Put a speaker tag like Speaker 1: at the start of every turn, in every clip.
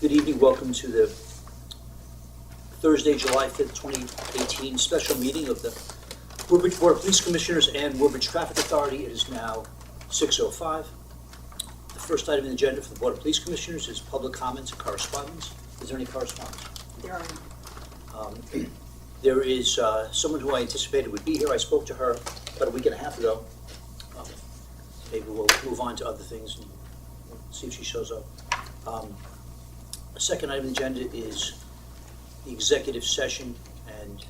Speaker 1: Good evening, welcome to the Thursday, July 5th, 2018 special meeting of the Woodbridge Board of Police Commissioners and Woodbridge Traffic Authority. It is now 6:05. The first item on the agenda for the Board of Police Commissioners is public comments and correspondence. Is there any correspondence?
Speaker 2: There are.
Speaker 1: There is someone who I anticipated would be here. I spoke to her about a week and a half ago. Maybe we'll move on to other things and see if she shows up. The second item on the agenda is the executive session, and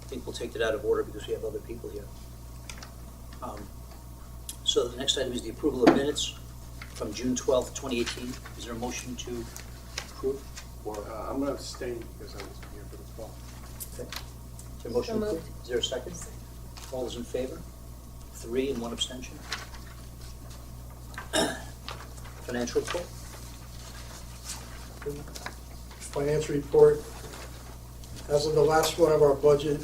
Speaker 1: I think we'll take that out of order because we have other people here. So the next item is the approval of minutes from June 12th, 2018. Is there a motion to approve?
Speaker 3: Or I'm going to abstain because I wasn't here for the 12th.
Speaker 1: Okay. Is there a motion to approve? Is there a second? All those in favor? 3 and 1 abstention. Financial report?
Speaker 4: Financial report. As of the last one of our budget,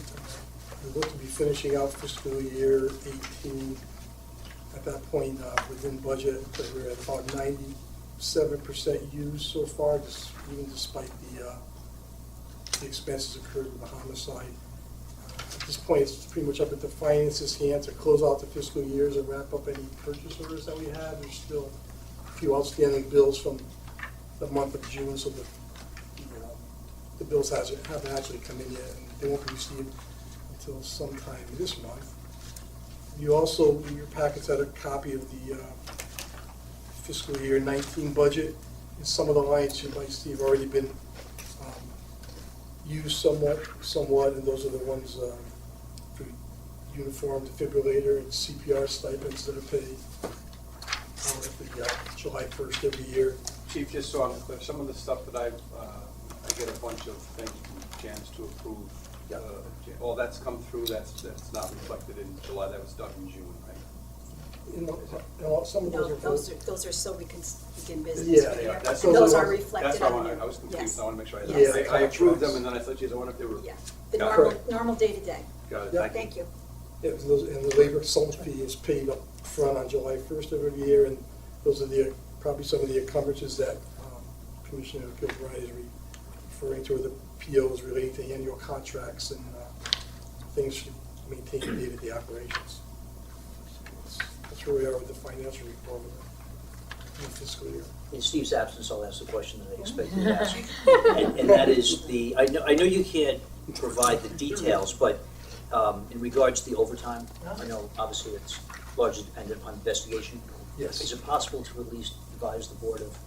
Speaker 4: we look to be finishing out fiscal year 18. At that point, within budget, we're at about 97% used so far, even despite the expenses incurred with the homicide. At this point, it's pretty much up at the finance's hand to close out the fiscal years and wrap up any purchase orders that we have. There's still a few outstanding bills from the month of June, so the bills haven't actually come in yet, and they won't be received until sometime this month. You also, in your packets, had a copy of the fiscal year 19 budget, and some of the lines you might see have already been used somewhat, and those are the ones for uniform defibrillator and CPR stipends that are paid out at the July 1st every year.
Speaker 3: Chief, just so I'm clear, some of the stuff that I get a bunch of things from Janice to approve.
Speaker 4: Yeah.
Speaker 3: All that's come through, that's not reflected in July, that was done in June, right?
Speaker 4: Some of
Speaker 2: No,
Speaker 4: those are
Speaker 2: those are so we can begin business.
Speaker 4: Yeah,
Speaker 2: for
Speaker 4: yeah,
Speaker 2: here.
Speaker 3: that's-
Speaker 2: Those are
Speaker 4: those
Speaker 2: reflected
Speaker 3: That's why
Speaker 2: on here.
Speaker 3: I was confused,
Speaker 2: Yes.
Speaker 3: I want to make sure I
Speaker 2: Yes.
Speaker 3: I approved them, and then I said, geez, I wonder if they were.
Speaker 2: Yeah, the
Speaker 3: Got it.
Speaker 2: normal day-to-day.
Speaker 3: Got it,
Speaker 4: Yeah.
Speaker 2: Thank you.
Speaker 4: Yeah, and the labor consultant fee is paid up front on July 1st of every year, and those are probably some of the encumbrances that Commissioner Gilbride is referring to, the POs relating to annual contracts and things to maintain day-to-day operations. That's where we are with the financial report of the fiscal year.
Speaker 1: In Steve's absence, I'll ask the question that I expected to ask. And that is I know you can't provide the details, but in regards to the overtime, I know obviously it's largely dependent upon investigation.
Speaker 4: Yes.
Speaker 1: Is it possible to at least advise the board of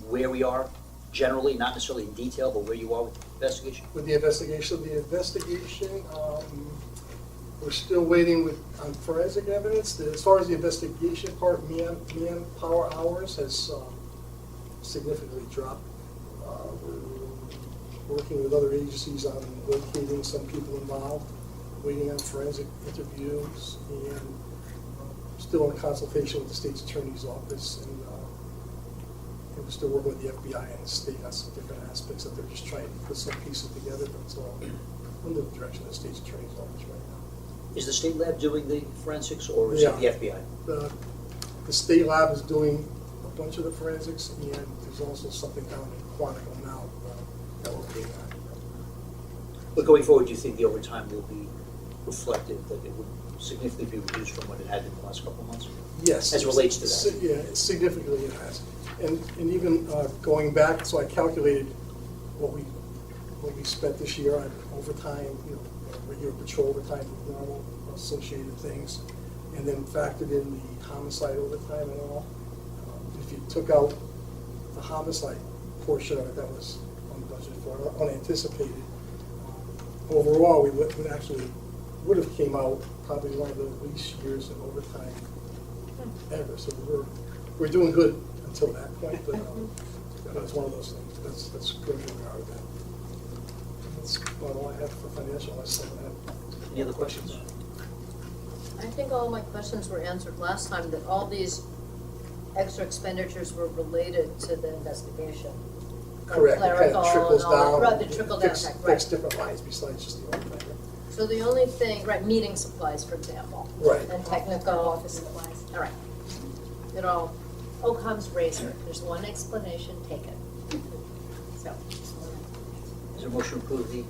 Speaker 1: where we are generally, not necessarily in detail, but where you are with the investigation?
Speaker 4: With the investigation, we're still waiting on forensic evidence. As far as the investigation part, manpower hours has significantly dropped. We're working with other agencies on locating some people involved, waiting on forensic interviews, and still in consultation with the state's attorney's office, and we're still working with the FBI and the state on some different aspects that they're just trying to put some pieces together, but it's all under the direction of the state's attorney's office right now.
Speaker 1: Is the state lab doing the forensics, or is it the FBI?
Speaker 4: The state lab is doing a bunch of the forensics, and there's also something down in Quantico now that we're working on.
Speaker 1: But going forward, do you think the overtime will be reflective, that it would significantly be reduced from what it had been the last couple of months?
Speaker 4: Yes.
Speaker 1: As it relates to that?
Speaker 4: Yeah, significantly it has. And even going back, so I calculated what we spent this year on overtime, regular patrol overtime, normal associated things, and then factored in the homicide overtime and all. If you took out the homicide portion of it that was unbudgeted for, unanticipated, overall we would have came out probably one of the least years of overtime ever. So we're doing good until that point, but it's one of those things. That's good where we are with that. That's about all I have for financial.
Speaker 1: Any other questions?
Speaker 5: I think all my questions were answered last time, that all these extra expenditures were related to the investigation.
Speaker 4: Correct. It kind of trickles down.
Speaker 5: Right, the trickle down effect, right.
Speaker 4: Fix different lines besides just the overtime.
Speaker 5: So the only thing, right, meeting supplies, for example.
Speaker 4: Right.
Speaker 5: And technical.
Speaker 2: Office supplies.
Speaker 5: All right. It all Occam's razor. There's one explanation, take it. So,
Speaker 1: Is there a motion to approve the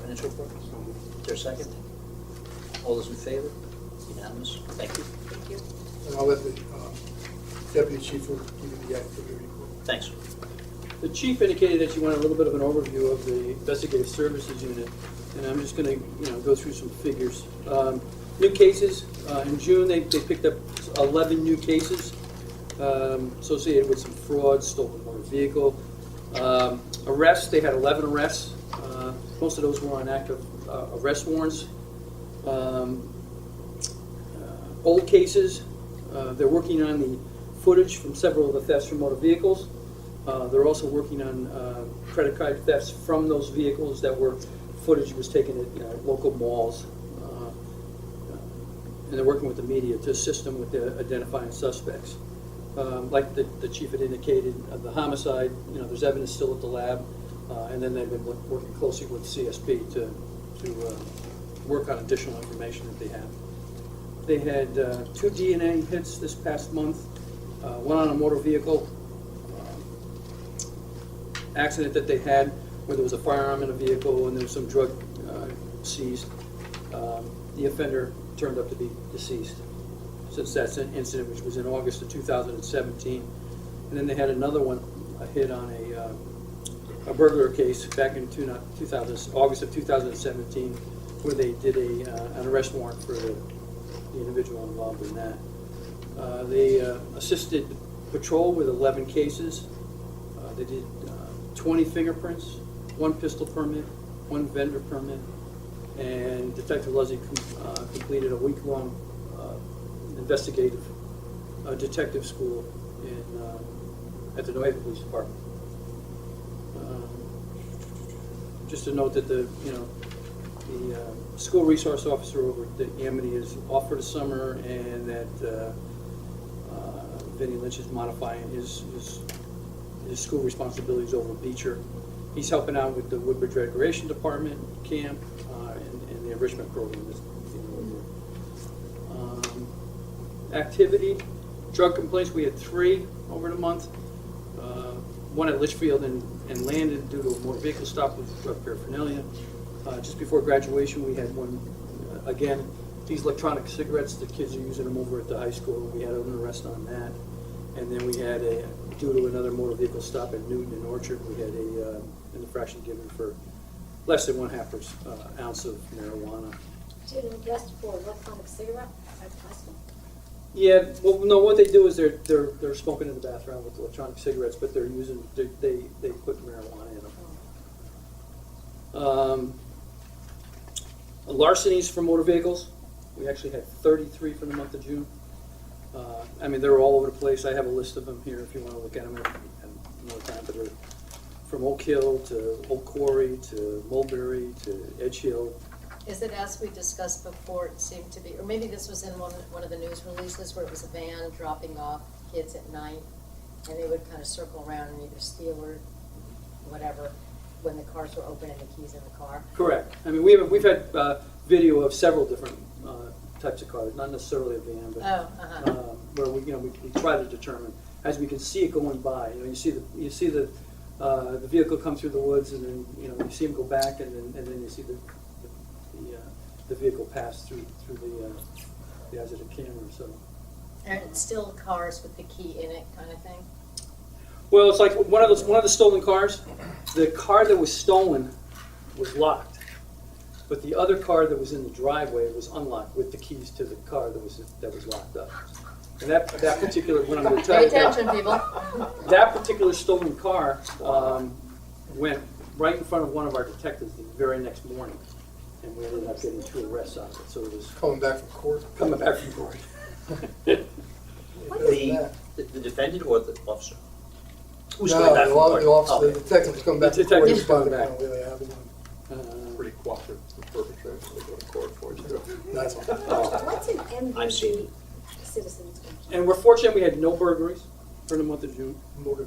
Speaker 1: financial report? Is there a second? All those in favor? Unanimous? Thank you.
Speaker 2: Thank you.
Speaker 4: And I'll let the deputy chief will give you the activity report.
Speaker 1: Thanks.
Speaker 6: The chief indicated that you want a little bit of an overview of the investigative services unit, and I'm just going to, go through some figures. New cases, in June, they picked up 11 new cases associated with some fraud, stolen motor vehicle. Arrests, they had 11 arrests. Most of those were on active arrest warrants. Old cases, they're working on the footage from several of the thefts from motor vehicles. They're also working on credit card thefts from those vehicles that were, footage was taken at local malls. And they're working with the media to assist them with identifying suspects. Like the chief had indicated, the homicide, there's evidence still at the lab, and then they've been working closely with CSP to work on additional information that they have. They had 2 DNA hits this past month, one on a motor vehicle accident that they had where there was a firearm in a vehicle and there was some drug seized. The offender turned up to be deceased since that incident, which was in August of 2017. And then they had another one, a hit on a burglar case back in August of 2017, where they did an arrest warrant for the individual involved in that. They assisted patrol with 11 cases. They did 20 fingerprints, 1 pistol permit, 1 vendor permit, and Detective Leslie completed a week-long investigative detective school at the New Haven Police Department. Just to note that the school resource officer over at the Amity is off for the summer, and that Vinnie Lynch is modifying his school responsibilities over Beecher. He's helping out with the Woodbridge Recreation Department camp and the enrichment program. Activity, drug complaints, we had 3 over the month. One at Litchfield and Landon due to a motor vehicle stop with drug paraphernalia. Just before graduation, we had one, again, these electronic cigarettes, the kids are using them over at the high school. We had an arrest on that. And then we had due to another motor vehicle stop at Newton and Orchard, we had an infraction given for less than 1/2 ounce of marijuana.
Speaker 7: Did an arrest for electronic cigarette at high school?
Speaker 6: Yeah, well, no, what they do is they're smoking in the bathroom with electronic cigarettes, but they're using, they put marijuana in them. Larcenies for motor vehicles, we actually had 33 for the month of June. They were all over the place. I have a list of them here if you want to look at them at another time, but they're from Oak Hill to Oak Quarry to Mulberry to Edge Hill.
Speaker 5: is it as we discussed before, it seemed to be, or maybe this was in one of the news releases where it was a van dropping off kids at night, and they would kind of circle around and either steal or whatever when the cars were open and the keys in the car?
Speaker 6: Correct. We've had video of several different types of cars, not necessarily a van, but where we try to determine as we can see it going by. You see the vehicle come through the woods, and then you see them go back, and then you see the vehicle pass through the eyes of the camera. So.
Speaker 5: And it's still cars with the key in it, kind of thing.
Speaker 6: Well, it's like one of the stolen cars. The car that was stolen was locked, but the other car that was in the driveway was unlocked with the keys to the car that was locked up. And that particular, what I'm going to tell
Speaker 5: Pay
Speaker 6: you,
Speaker 5: attention, people.
Speaker 6: that particular stolen car went right in front of one of our detectives the very next morning, and we ended up getting 2 arrests out of it. So it was
Speaker 4: Coming back from court.
Speaker 6: coming back from court.
Speaker 1: The defendant or the officer? Who's
Speaker 4: No,
Speaker 1: going back from court?
Speaker 4: the officer,
Speaker 1: Okay.
Speaker 4: the detectives come back
Speaker 6: The
Speaker 4: to court.
Speaker 6: detectives
Speaker 4: It's not
Speaker 6: come
Speaker 4: the
Speaker 6: back.
Speaker 4: kind of way they have it.
Speaker 3: Pretty cooperative with perpetrators, they go to court for it too.
Speaker 4: That's all.
Speaker 7: What's an
Speaker 1: I've seen
Speaker 7: MVP citizens?
Speaker 6: And we're fortunate we had no burglaries for the month of June.
Speaker 4: Motor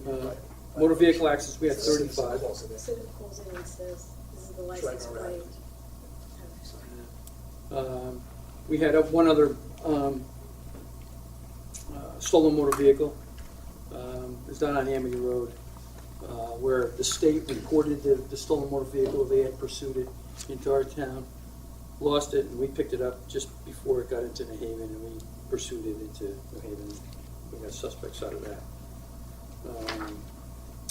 Speaker 6: Motor vehicle accidents, we had 35.
Speaker 7: Citizen calls in and says, this is the license
Speaker 4: Right around.
Speaker 7: plate.
Speaker 6: We had one other stolen motor vehicle It was down on Amity Road, where the state reported the stolen motor vehicle. They had pursued it into our town, lost it, and we picked it up just before it got into New Haven, and we pursued it into New Haven. We got suspects out of that.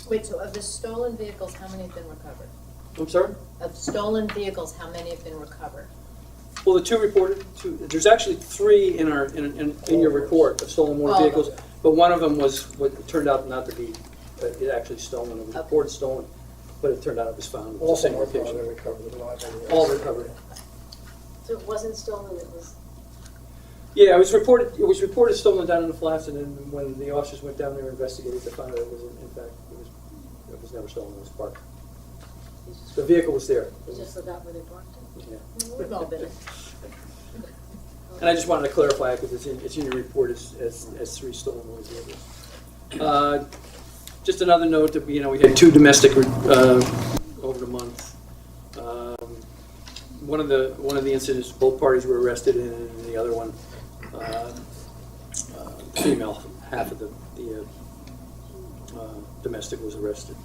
Speaker 5: Wait, so of the stolen vehicles, how many have been recovered?
Speaker 6: I'm sorry?
Speaker 5: Of stolen vehicles, how many have been recovered?
Speaker 6: Well, the two reported, there's actually three in your report of stolen motor
Speaker 5: All of
Speaker 6: vehicles,
Speaker 5: them.
Speaker 6: but one of them was what turned out not to be, it actually stolen, it was
Speaker 5: Okay.
Speaker 6: reported stolen, but it turned out it was found at the
Speaker 4: All
Speaker 6: same
Speaker 4: from our
Speaker 6: location.
Speaker 4: father recovered, we don't have any
Speaker 6: All
Speaker 4: else.
Speaker 6: recovered.
Speaker 7: So it wasn't stolen, it was,
Speaker 6: Yeah, it was reported stolen down in the flats, and then when the officers went down there and investigated, they found out it was, in fact, it was never stolen, it was parked. The vehicle was there.
Speaker 7: you just forgot where they parked it?
Speaker 6: Yeah.
Speaker 5: We've all been.
Speaker 6: And I just wanted to clarify it, because it's in your report as three stolen motor vehicles. Just another note that, we had two domestic, over the month. One of the incidents, both parties were arrested, and the other one, female half of the domestic was arrested.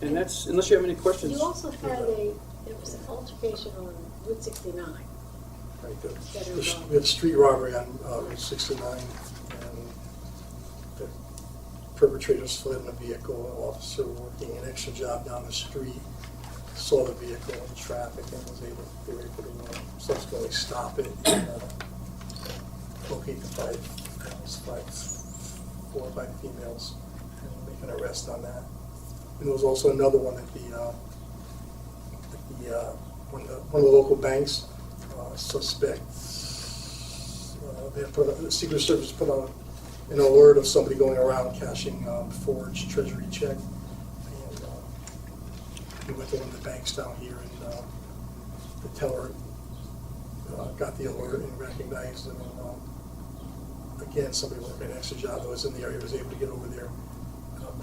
Speaker 6: And that's, unless you have any questions.
Speaker 7: You also had there was an altercation on Route 69.
Speaker 4: Right,
Speaker 7: That
Speaker 4: we
Speaker 7: involved-
Speaker 4: had a street robbery on Route 69, and the perpetrators fled in a vehicle. An officer working an extra job down the street saw the vehicle in traffic and they were able to subsequently stop it and locate the four or five females, and make an arrest on that. And there was also another one at one of the local banks. Suspects, the Secret Service put out an alert of somebody going around cashing forged treasury check. And we went to one of the banks down here, and the teller got the alert and recognized him. And again, somebody working an extra job that was in the area was able to get over there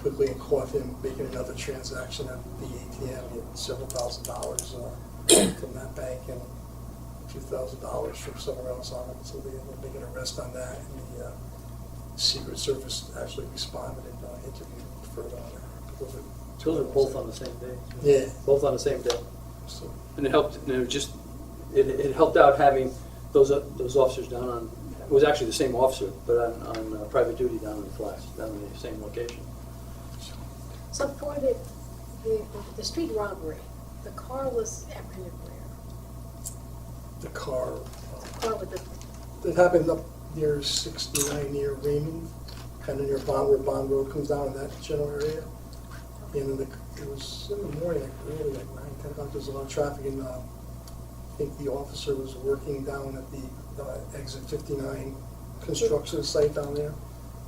Speaker 4: quickly and caught him making another transaction at the ATM. He had several $1,000s from that bank and a few $1,000s from somewhere else on it. So they ended up making an arrest on that, and the Secret Service actually responded and interviewed further on that.
Speaker 6: Those are both on the same day.
Speaker 4: Yeah.
Speaker 6: Both on the same day.
Speaker 4: So,
Speaker 6: And it helped, it helped out having those officers down on, it was actually the same officer, but on private duty down in the flats, down in the same location.
Speaker 7: So for the street robbery, the car was apprehended where?
Speaker 4: the car,
Speaker 7: Car with the,
Speaker 4: it happened up near 69 near Raymond, kind of near Bond, where Bond Road comes down in that general area. And it was in the morning, like early, like 9, 10 o'clock, there was a lot of traffic, and I think the officer was working down at the exit 59 construction site down there,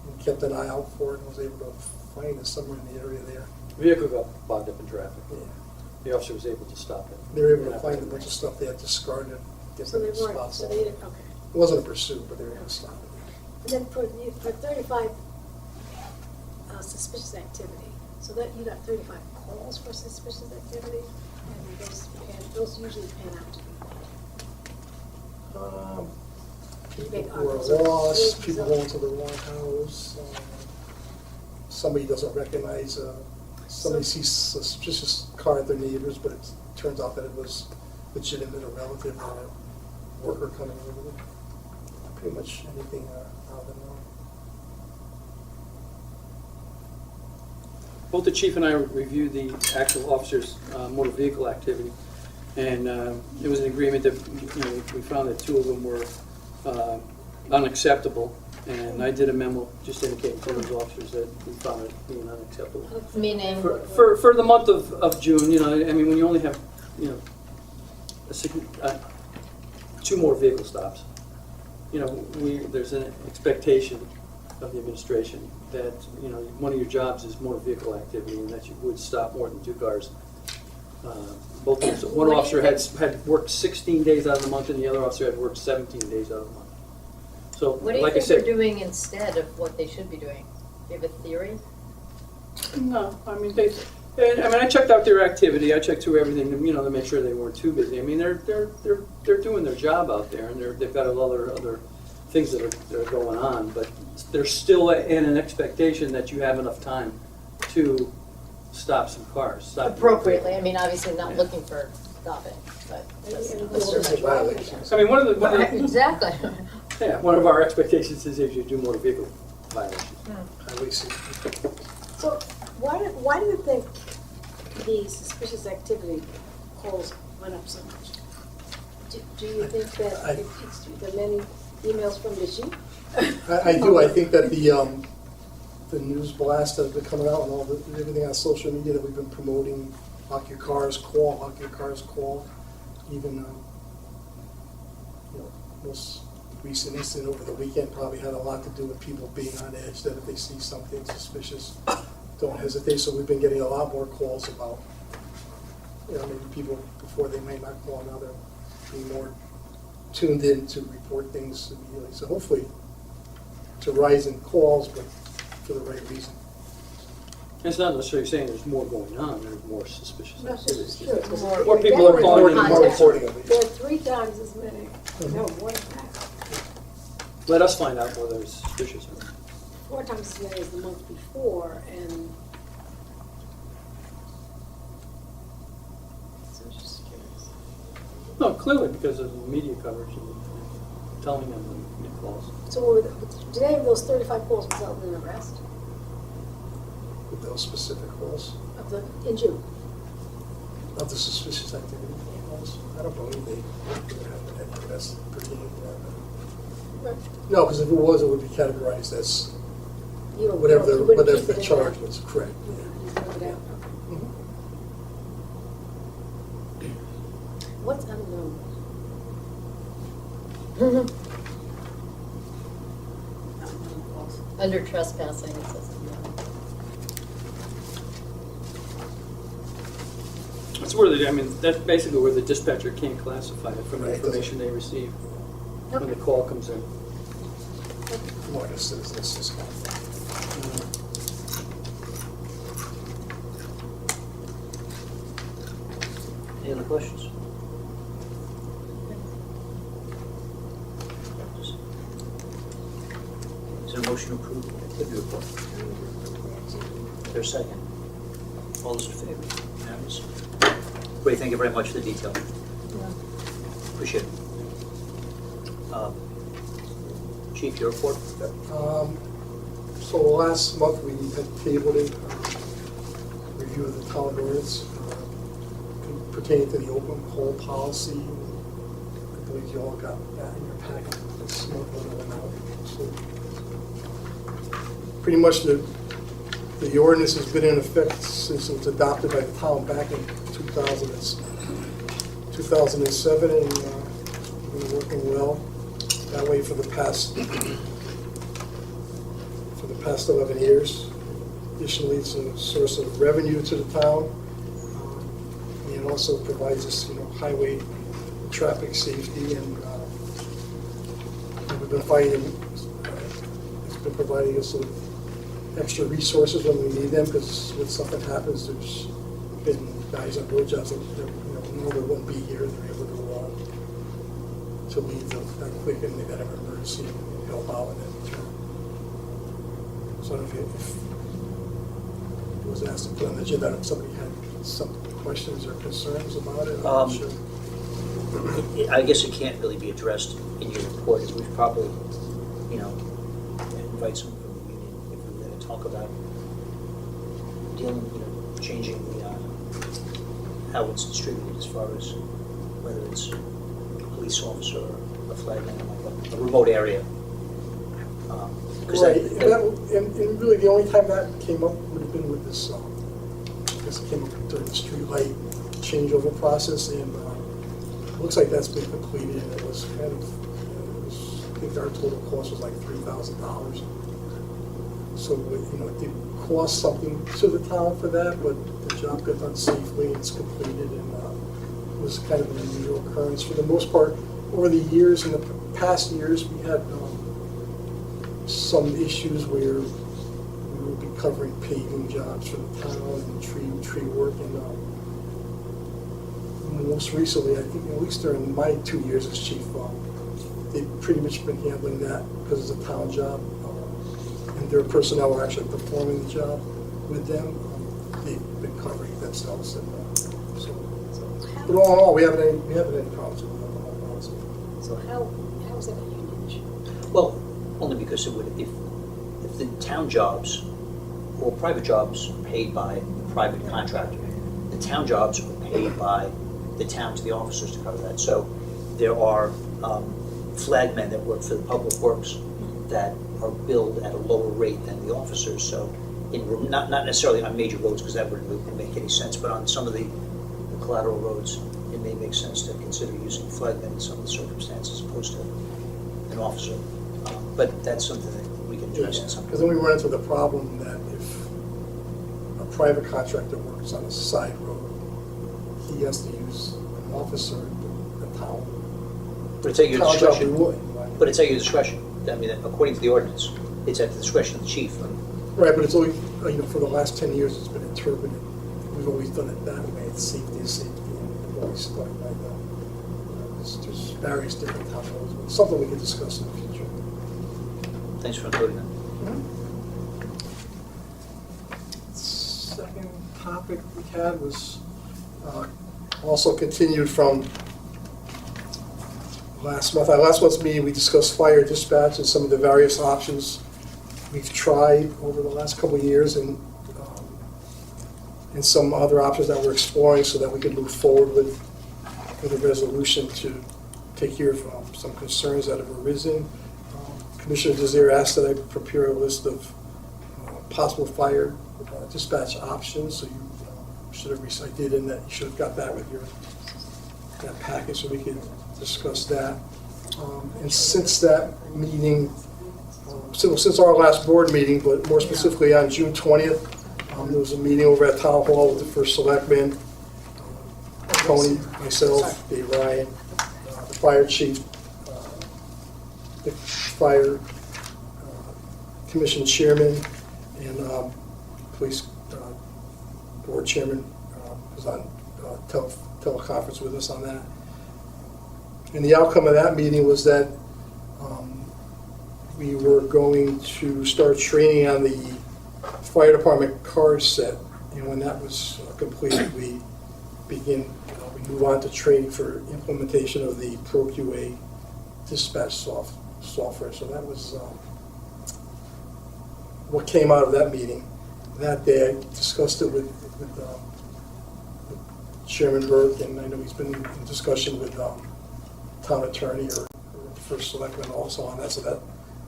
Speaker 4: and kept an eye out for it, and was able to find it somewhere in the area there.
Speaker 6: The vehicle got bogged up in traffic.
Speaker 4: Yeah.
Speaker 6: The officer was able to stop it.
Speaker 4: They were able to find a bunch of stuff they had discarded,
Speaker 7: so they
Speaker 4: different
Speaker 7: weren't,
Speaker 4: spots.
Speaker 7: so
Speaker 4: on
Speaker 7: they
Speaker 4: it.
Speaker 7: didn't, okay.
Speaker 4: It wasn't a pursuit, but they were able to stop it.
Speaker 7: And then for 35 suspicious activity, so that you got 35 calls for suspicious activity, and those usually pan out to be
Speaker 4: People
Speaker 7: Big
Speaker 4: who are
Speaker 7: officers.
Speaker 4: lost, people
Speaker 7: Big
Speaker 4: going to the wrong house, somebody doesn't recognize, somebody sees a suspicious car at their neighbors, but it turns out that it was legitimate, a relative or a worker coming over there. Pretty much anything out of the norm.
Speaker 6: Both the chief and I reviewed the actual officer's motor vehicle activity, and it was an agreement that, we found that two of them were unacceptable, and I did a memo just indicating to those officers that we found it being unacceptable.
Speaker 5: Meaning,
Speaker 6: For the month of June, I mean, when you only have, two more vehicle stops, there's an expectation of the administration that, one of your jobs is motor vehicle activity, and that you would stop more than two cars. Both, one
Speaker 5: What do
Speaker 6: officer
Speaker 5: you
Speaker 6: had worked 16 days out of the month, and the other officer had worked 17 days out of the month. So,
Speaker 5: what do you
Speaker 6: like I
Speaker 5: think they're
Speaker 6: said,
Speaker 5: doing instead of what they should be doing? Do you have a theory?
Speaker 6: no, I mean, I checked out their activity. I checked through everything, to make sure they weren't too busy. I mean, they're doing their job out there, and they've got other things that are going on, but there's still in an expectation that you have enough time to stop some cars. Stop
Speaker 5: Appropriately, I mean, obviously not looking for stopping, but.
Speaker 6: I mean, one of the,
Speaker 5: Exactly.
Speaker 6: yeah, one of our expectations is if you do motor vehicle violations.
Speaker 4: Highway safety.
Speaker 7: So why do you think the suspicious activity calls went up so much? Do you think that it's the many emails from the chief?
Speaker 4: I do, I think that the news blast that have been coming out and everything on social media that we've been promoting, lock your cars, call, even, most recent incident over the weekend probably had a lot to do with people being on edge, that if they see something suspicious, don't hesitate. So we've been getting a lot more calls about, maybe people before they may not call, now they're being more tuned in to report things immediately. So hopefully it's a rise in calls, but for the right reason.
Speaker 6: It's not necessarily saying there's more going on, there's more suspicious
Speaker 7: No,
Speaker 6: activities.
Speaker 7: sure, because
Speaker 6: More people are calling in.
Speaker 4: More reporting of
Speaker 7: there are
Speaker 4: it.
Speaker 7: 3 times as many, no, more than that,
Speaker 6: Let us find out whether it's suspicious or not.
Speaker 7: 4 times as many as the month before, and so I was just curious.
Speaker 6: No, clearly because of the media coverage and telling them the calls.
Speaker 7: So did any of those 35 calls result in an arrest
Speaker 4: With those specific calls
Speaker 7: in June?
Speaker 4: of the suspicious activity calls. I don't believe they would have any arrests pertaining to that.
Speaker 7: Right.
Speaker 4: No, because if it was, it would be categorized as
Speaker 7: You don't-
Speaker 4: whatever
Speaker 7: you wouldn't
Speaker 4: the
Speaker 7: keep it in
Speaker 4: charge
Speaker 7: there.
Speaker 4: was, correct.
Speaker 7: You leave it out.
Speaker 4: Mhm.
Speaker 7: What's unknown?
Speaker 5: Under trespassing, it says.
Speaker 6: That's where that's basically where the dispatcher can't classify it from the
Speaker 4: Right.
Speaker 6: information they receive when the call comes in.
Speaker 4: More of a citizen's kind of thing.
Speaker 1: Any other questions? Is there a motion to approve the activity report? Is there a second? All those in favor? Unanimous? Great, thank you very much for the detail. Appreciate it. Chief, your report?
Speaker 4: So last month, we had tabled a review of the town ordinance pertaining to the open call policy. I believe you all got that in your packet this month when it went out. So pretty much the ordinance has been in effect since it was adopted by the town back in 2007, and been working well that way for the past 11 years. Additionally, it's a source of revenue to the town, and also provides us, highway traffic safety, and we've been finding it's been providing us with extra resources when we need them, because when something happens, there's been guys on road jobs that normally wouldn't be here, and they're able to leave that quick, and they got an emergency and help out and then return. So I don't know if it was asked to put on the agenda, if somebody had some questions or concerns about it. I'm not sure.
Speaker 1: I guess it can't really be addressed in your report, as we've probably, invite someone from the union if we were going to talk about dealing, changing the, how it's distributed as far as whether it's a police officer or a flagman, like a remote area. 'Cause
Speaker 4: Right, and really the only time that came up would have been with this, I guess it came up during the streetlight changeover process, and it looks like that's been completed, and it was kind of, I think our total cost was like $3,000. So, it did cost something to the town for that, but the job got done safely, and it's completed, and it was kind of an unusual occurrence. For the most part, over the years, in the past years, we had some issues where we would be covering paving jobs for the town and tree work, and most recently, I think, at least during my 2 years as chief, they've pretty much been handling that because it's a town job. And their personnel are actually performing the job with them. They've been covering themselves. And, but all in all, we haven't any problems with them.
Speaker 7: So how is that a union issue?
Speaker 1: Well, only because it would, if the town jobs or private jobs are paid by the private contractor, the town jobs are paid by the town to the officers to cover that. So there are flagmen that work for the public works that are billed at a lower rate than the officers. So not necessarily on major roads, because that wouldn't make any sense, but on some of the collateral roads, it may make sense to consider using flagmen in some of the circumstances as opposed to an officer. But that's something that we can address in some.
Speaker 4: Because then we run into the problem that if a private contractor works on a side road, he has to use an officer at the town.
Speaker 1: But it's at your
Speaker 4: Town job, we
Speaker 1: discretion.
Speaker 4: would.
Speaker 1: But it's at your discretion. I mean, according to the ordinance, it's at the discretion of the chief.
Speaker 4: Right, but it's always, for the last 10 years, it's been interpreted. We've always done it that way. It's safety is safety, and we've always stuck by that. There's various different town roads, but it's something we can discuss in the future.
Speaker 1: Thanks for including that.
Speaker 4: Second topic we had was also continued from last month. At last month's meeting, we discussed fire dispatch and some of the various options we've tried over the last couple of years, and some other options that we're exploring so that we can move forward with a resolution to take care of some concerns that have arisen. Commissioner Desir asked that I prepare a list of possible fire dispatch options, so you should have, I did, and that you should have got that with that package so we could discuss that. And since that meeting, since our last board meeting, but more specifically on June 20th, there was a meeting over at Town Hall with the first selectman, Tony, myself, Dave Ryan, the fire chief, the fire commission chairman, and police board chairman was on teleconference with us on that. And the outcome of that meeting was that we were going to start training on the fire department card set, and when that was completed, we move on to training for implementation of the ProQA dispatch software. So that was what came out of that meeting. That day, I discussed it with Chairman Burke, and I know he's been in discussion with town attorney or first selectman also on that. So that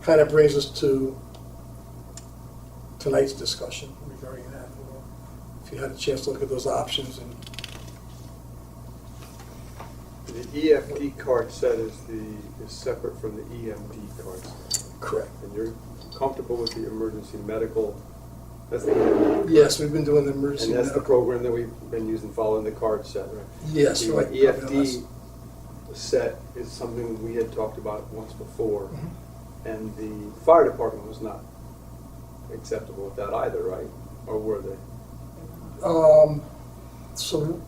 Speaker 4: kind of brings us to tonight's discussion regarding that. If you had a chance to look at those options. And
Speaker 3: The EFD card set is separate from the EMD card set.
Speaker 4: correct.
Speaker 3: And you're comfortable with the emergency medical? That's the EMD.
Speaker 4: Yes, we've been doing the emergency
Speaker 3: And that's the
Speaker 4: medical.
Speaker 3: program that we've been using following the card set, right?
Speaker 4: Yes,
Speaker 3: The
Speaker 4: right.
Speaker 3: EFD set is something we had talked about once before, and the fire department was not acceptable with that either, right? Or were they?
Speaker 4: So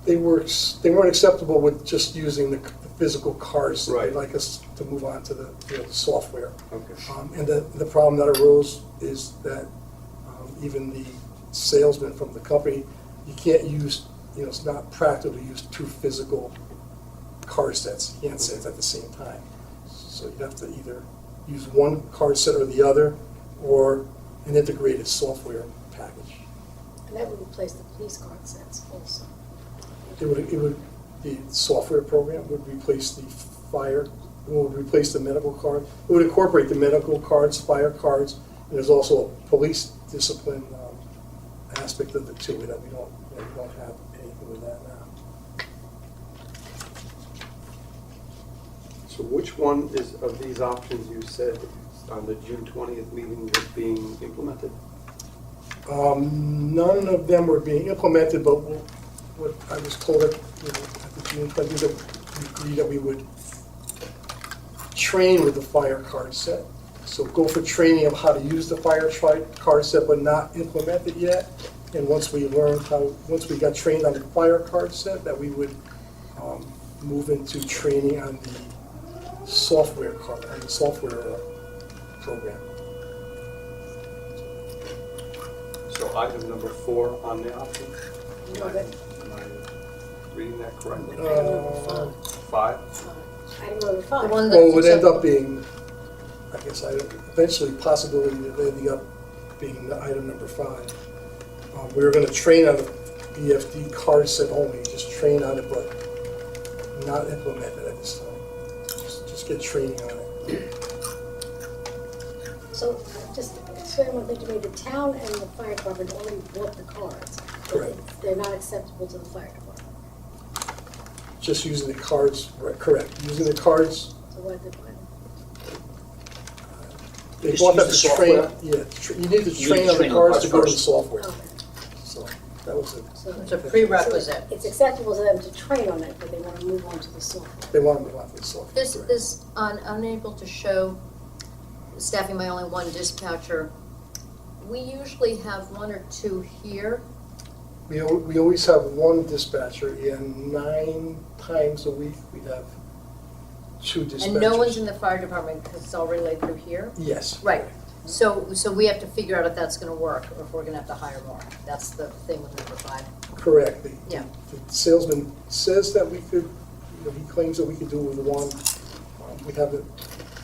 Speaker 4: they weren't acceptable with just using the physical cards.
Speaker 3: Right.
Speaker 4: They'd like us to move on to the software.
Speaker 3: Okay.
Speaker 4: And the problem that arose is that even the salesman from the company, you can't use, it's not practical to use two physical card sets. You can't say it at the same time. So you have to either use one card set or the other, or an integrated software package.
Speaker 7: And that would replace the police card sets also.
Speaker 4: The software program would replace the would replace the medical card. It would incorporate the medical cards, fire cards, and there's also a police discipline aspect of it too, that we don't have anything with that now.
Speaker 3: So which one of these options you said on the June 20th meeting was being implemented?
Speaker 4: None of them were being implemented, but what I was told at the June 20th, that we agreed that we would train with the fire card set. So go for training of how to use the fire card set, but not implement it yet. And once we got trained on the fire card set, that we would move into training on the software card, and the software program.
Speaker 3: So item number 4 on the option?
Speaker 7: No, but
Speaker 3: Am I reading that correctly?
Speaker 7: item number
Speaker 3: 5?
Speaker 7: item number
Speaker 5: The
Speaker 7: 5.
Speaker 5: one
Speaker 4: Well, it would
Speaker 5: that,
Speaker 4: end up being, I guess, eventually possibility of ending up being the item number 5. We were gonna train on the BFD card set only, just train on it, but not implement it at this time. Just get training on it.
Speaker 7: So, just explain one thing to me, the town and the fire department only bought the cards.
Speaker 4: Correct.
Speaker 7: They're not acceptable to the fire department.
Speaker 4: Just using the cards, right, correct, using the cards,
Speaker 7: So why did they buy them?
Speaker 4: they
Speaker 1: Just
Speaker 4: bought
Speaker 1: use
Speaker 4: that
Speaker 1: the
Speaker 4: to train,
Speaker 1: software?
Speaker 4: you need to
Speaker 1: You
Speaker 4: train
Speaker 1: need to
Speaker 4: on the
Speaker 1: train on the
Speaker 4: cards
Speaker 1: cards
Speaker 4: to go to the
Speaker 1: first.
Speaker 4: software.
Speaker 7: Okay.
Speaker 4: So, that was it.
Speaker 7: So
Speaker 5: it's a prerequisite.
Speaker 7: It's acceptable to them to train on it, but they want to move on to the software.
Speaker 4: They want to go to the software.
Speaker 5: this,
Speaker 4: correct.
Speaker 5: this, unable to show staffing by only one dispatcher, we usually have 1 or 2 here.
Speaker 4: We always have one dispatcher, and 9 times a week we have 2 dispatchers.
Speaker 5: And no one's in the fire department because it's all relayed through here?
Speaker 4: Yes.
Speaker 5: Right. So we have to figure out if that's gonna work, or if we're gonna have to hire more. That's the thing with number 5.
Speaker 4: Correct.
Speaker 5: Yeah.
Speaker 4: The salesman says that we could, he claims that we could do it with one. We haven't,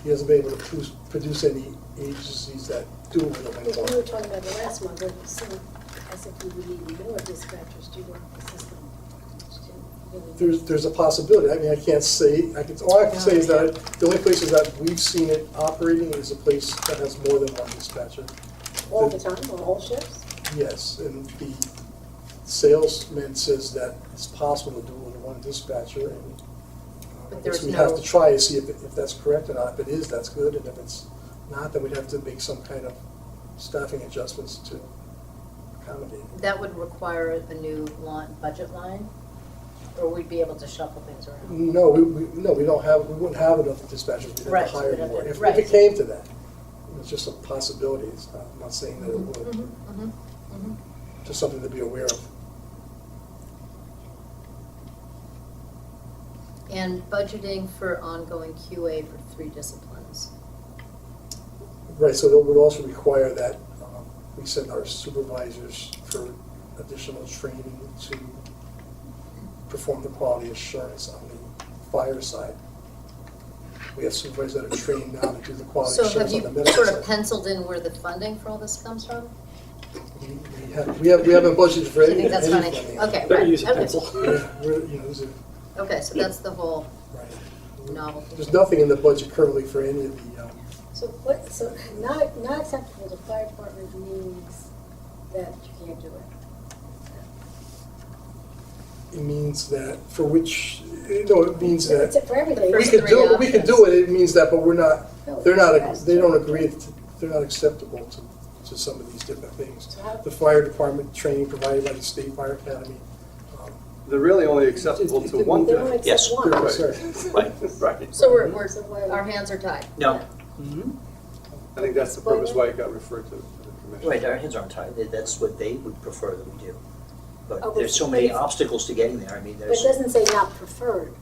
Speaker 4: he hasn't been able to produce any agencies that do it with
Speaker 7: We
Speaker 4: one.
Speaker 7: were talking about the last month, but it seemed as if we would need more dispatchers due to the system.
Speaker 4: There's a possibility. I mean, I can't say, all I can say is that the only places that we've seen it operating is a place that has more than one dispatcher.
Speaker 7: All the time, on all shifts?
Speaker 4: Yes, and the salesman says that it's possible to do it with one dispatcher, and I
Speaker 5: But
Speaker 4: guess
Speaker 5: there's
Speaker 4: we have
Speaker 5: no-
Speaker 4: to try to see if that's correct or not. If it is, that's good, and if it's not, then we'd have to make some kind of staffing adjustments to accommodate it.
Speaker 5: That would require a new budget line, or we'd be able to shuffle things around?
Speaker 4: No, we wouldn't have enough dispatchers, we'd have
Speaker 5: Right,
Speaker 4: to hire
Speaker 5: we'd have
Speaker 4: more.
Speaker 5: to-
Speaker 4: If
Speaker 5: right.
Speaker 4: it came to that, it's just a possibility, I'm not saying that it would.
Speaker 5: Mhm, mhm.
Speaker 4: Just something to be aware of.
Speaker 5: And budgeting for ongoing QA for 3 disciplines.
Speaker 4: Right, so that would also require that we send our supervisors for additional training to perform the quality assurance on the fire side. We have supervisors that are trained now to do the quality
Speaker 5: So have
Speaker 4: assurance
Speaker 5: you
Speaker 4: on the medical
Speaker 5: sort of
Speaker 4: side.
Speaker 5: penciled in where the funding for all this comes from?
Speaker 4: We haven't budgeted for
Speaker 5: Do you
Speaker 4: any
Speaker 5: think that's funny?
Speaker 4: funding.
Speaker 5: Okay,
Speaker 6: Better
Speaker 5: right,
Speaker 6: use a
Speaker 5: okay.
Speaker 6: pencil.
Speaker 4: There's
Speaker 5: Okay, so that's the whole
Speaker 4: right.
Speaker 5: novelty.
Speaker 4: There's nothing in the budget currently for any of the,
Speaker 7: So not acceptable to fire department means that you can't do it.
Speaker 4: it means that, for which, no, it means that.
Speaker 7: It's for everything.
Speaker 5: The
Speaker 4: We
Speaker 5: first
Speaker 4: could
Speaker 5: 3
Speaker 4: do, we could do
Speaker 5: options.
Speaker 4: it, it means that, but we're not,
Speaker 7: No,
Speaker 4: they're not,
Speaker 7: it's
Speaker 4: they don't
Speaker 7: fast.
Speaker 4: agree, they're not acceptable to some of these different things.
Speaker 7: So how-
Speaker 4: The fire department training provided by the State Fire Academy.
Speaker 3: They're really only acceptable to one
Speaker 7: They
Speaker 3: thing.
Speaker 7: don't
Speaker 1: Yes.
Speaker 7: accept one.
Speaker 3: Right.
Speaker 4: Sorry.
Speaker 1: Right.
Speaker 3: Right.
Speaker 5: So we're,
Speaker 7: So why-
Speaker 5: our hands are tied.
Speaker 1: No,
Speaker 3: I think that's the purpose why it got referred to the commission.
Speaker 1: right, our hands aren't tied. That's what they would prefer that we do.
Speaker 7: Oh,
Speaker 1: But
Speaker 7: but
Speaker 1: there's so many
Speaker 7: it's-
Speaker 1: obstacles to getting there. I mean,
Speaker 7: But
Speaker 1: there's.
Speaker 7: it doesn't say not preferred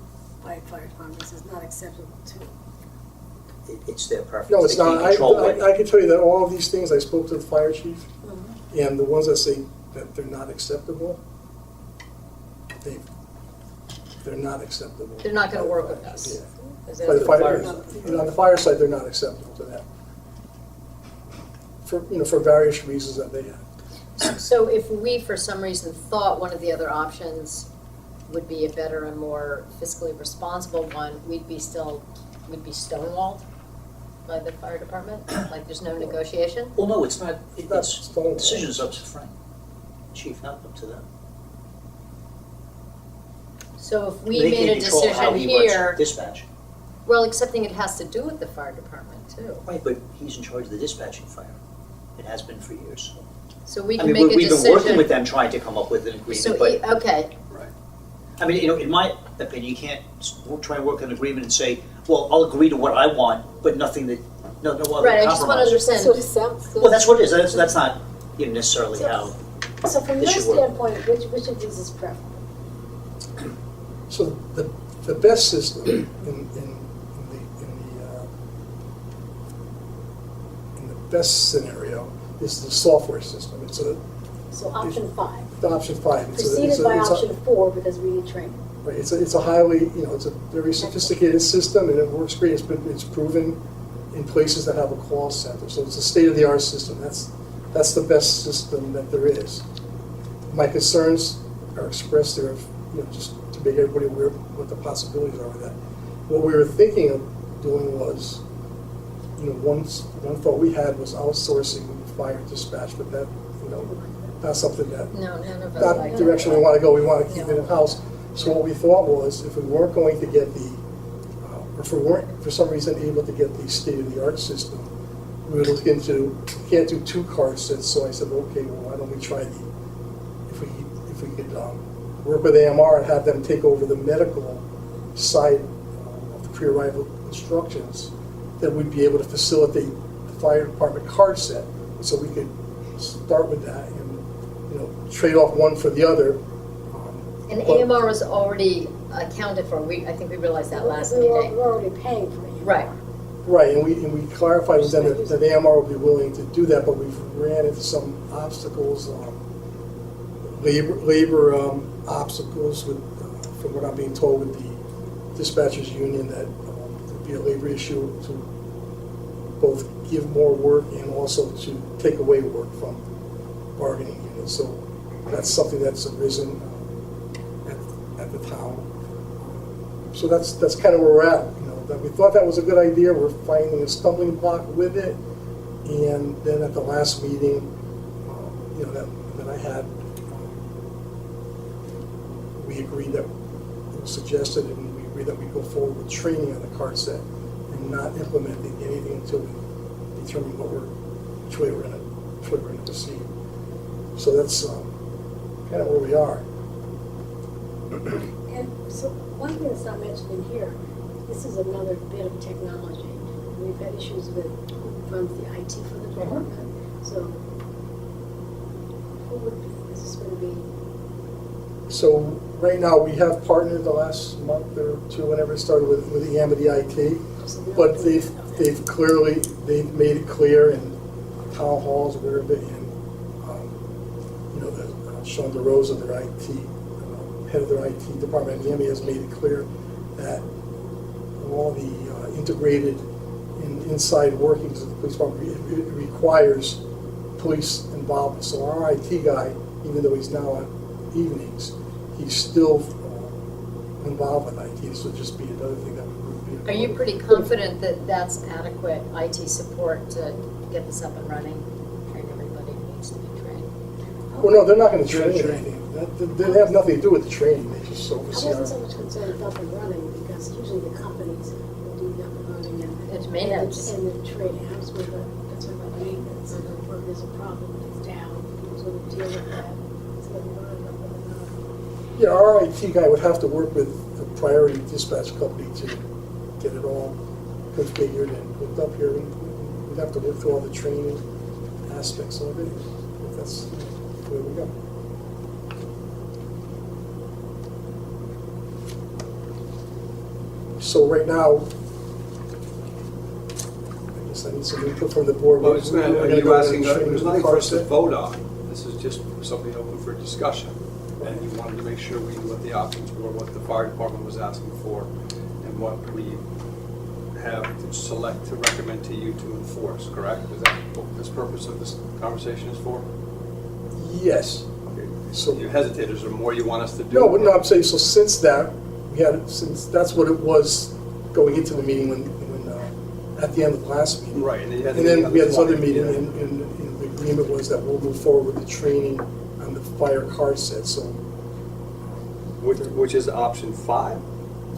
Speaker 7: by fire department, it says not acceptable to.
Speaker 1: It's their preference.
Speaker 4: No, it's
Speaker 1: They can't
Speaker 4: not,
Speaker 1: control what-
Speaker 4: I can tell you that all of these things, I spoke to the fire chief,
Speaker 7: Mm-hmm.
Speaker 4: and the ones that say that they're not acceptable, they're not acceptable.
Speaker 5: They're not gonna work with us.
Speaker 4: Yeah.
Speaker 5: Is
Speaker 4: By the
Speaker 5: that-
Speaker 4: fire, on the fire side, they're not acceptable to that. For various reasons that they have.
Speaker 5: So if we, for some reason, thought one of the other options would be a better and more fiscally responsible one, we'd be stonewalled by the fire department? Like there's no negotiation?
Speaker 1: Well, no, it's not,
Speaker 4: That's
Speaker 1: it's,
Speaker 4: stonewall.
Speaker 1: decision's up to Frank, chief, not up to them.
Speaker 5: So if we
Speaker 1: They
Speaker 5: made a
Speaker 1: can't control how
Speaker 5: decision
Speaker 1: he runs
Speaker 5: here,
Speaker 1: dispatch.
Speaker 5: well, accepting it has to do with the fire department too.
Speaker 1: Right, but he's in charge of the dispatching fire. It has been for years.
Speaker 5: So we
Speaker 1: I
Speaker 5: can
Speaker 1: mean,
Speaker 5: make a
Speaker 1: we've been working with
Speaker 5: decision.
Speaker 1: them trying to come up with an
Speaker 5: So,
Speaker 1: agreement, but,
Speaker 5: okay,
Speaker 3: Right.
Speaker 1: I mean, in my opinion, you can't try and work an agreement and say, well, I'll agree to what I want, but nothing that, no other compromise.
Speaker 5: right, I just wanna understand.
Speaker 7: So it sounds.
Speaker 1: Well, that's what it is, that's not necessarily how,
Speaker 7: So from
Speaker 1: This
Speaker 7: your
Speaker 1: should work.
Speaker 7: standpoint, which of these is preferable?
Speaker 4: So the best system in best scenario is the software system. It's
Speaker 7: So option 5,
Speaker 4: the option 5.
Speaker 7: preceded by option 4 because we need training.
Speaker 4: Right, it's a highly, it's a very sophisticated system, and it works great. It's proven in places that have a call center, so it's a state-of-the-art system. That's the best system that there is. My concerns are expressed there, just to make everybody aware of what the possibilities are with that. What we were thinking of doing was, one thought we had was outsourcing fire dispatch, but that, not something that,
Speaker 5: No, none of us
Speaker 4: not
Speaker 5: like
Speaker 4: the
Speaker 5: that.
Speaker 4: direction we want to go. We want to keep it
Speaker 5: No.
Speaker 4: in-house. So what we thought was, if we weren't going to get or if we weren't for some reason able to get the state-of-the-art system, we would look into, we can't do 2 card sets, so I said, okay, well, why don't we try if we could work with AMR and have them take over the medical side of the pre-arrival instructions, then we'd be able to facilitate the fire department card set. So we could start with that and, trade off one for the other.
Speaker 5: And
Speaker 4: But-
Speaker 5: AMR was already accounted for, I think we realized that last
Speaker 7: We're
Speaker 5: meeting.
Speaker 7: already paying for it.
Speaker 5: Right.
Speaker 4: Right, and we clarified with them that AMR would be willing to do that, but we've ran into some obstacles, labor obstacles with, from what I'm being told, with the dispatchers union, that there'd be a labor issue to both give more work and also to take away work from bargaining units. So that's something that's arisen at the town. So that's kind of where we're at. That we thought that was a good idea. We're finding a stumbling block with it, and then at the last meeting, that I had, we agreed that it was suggested, and we agreed that we go forward with training on the card set and not implementing anything until we determine which way we're going to proceed. So that's kind of where we are.
Speaker 7: And so one thing that's not mentioned in here, this is another bit of technology. We've had issues with who runs the IT for the department. So is this going to be?
Speaker 4: So right now, we have partnered the last month or two, whenever it started with the Amity IT, but they've made it clear, and town halls aware of it, and Sean DeRosa, their IT head of their IT department at Amity, has made it clear that all the integrated and inside workings of the police department, it requires police involvement. So our IT guy, even though he's now on evenings, he's still involved with IT. This would just be another thing that would be.
Speaker 5: Are you pretty confident that that's adequate IT support to get this up and running? Train everybody who needs to be trained?
Speaker 4: Well, no, they're not going to train anything. They have nothing to do with the training. They just oversee
Speaker 7: I wasn't so
Speaker 4: our.
Speaker 7: much concerned with up and running because usually the companies will do the up and running
Speaker 5: It's maintenance.
Speaker 7: and the training. I was with the concern about maintenance. Or if there's a problem, it's down, who's going to deal with that? It's going to run up and
Speaker 4: Yeah, our IT guy would have to work with the priority dispatch company to get it all configured and hooked up here. We'd have to work through all the training aspects of it. That's where we go. So right now, I guess I need some input from the board.
Speaker 3: Well, it's not,
Speaker 4: We're
Speaker 3: are
Speaker 4: gonna
Speaker 3: you
Speaker 4: go ahead
Speaker 3: asking,
Speaker 4: and train
Speaker 3: there's
Speaker 4: the
Speaker 3: nothing for us to
Speaker 4: car set.
Speaker 3: vote on. This is just something open for discussion. And you wanted to make sure we knew what the options were, what the fire department was asking for, and what we have to select to recommend to you to enforce, correct? Is that what this purpose of this conversation is for?
Speaker 4: Yes.
Speaker 3: Okay.
Speaker 4: So-
Speaker 3: You hesitate, is there more you want us to do?
Speaker 4: No, I'm saying, so since that, since that's what it was going into the meeting when at the end of the last meeting.
Speaker 3: Right, and then you had the
Speaker 4: And then
Speaker 3: meeting on
Speaker 4: we
Speaker 3: the
Speaker 4: had this other
Speaker 3: 20th,
Speaker 4: meeting,
Speaker 3: yeah.
Speaker 4: and the agreement was that we'll move forward with the training on the fire car set, so.
Speaker 3: Which is option 5?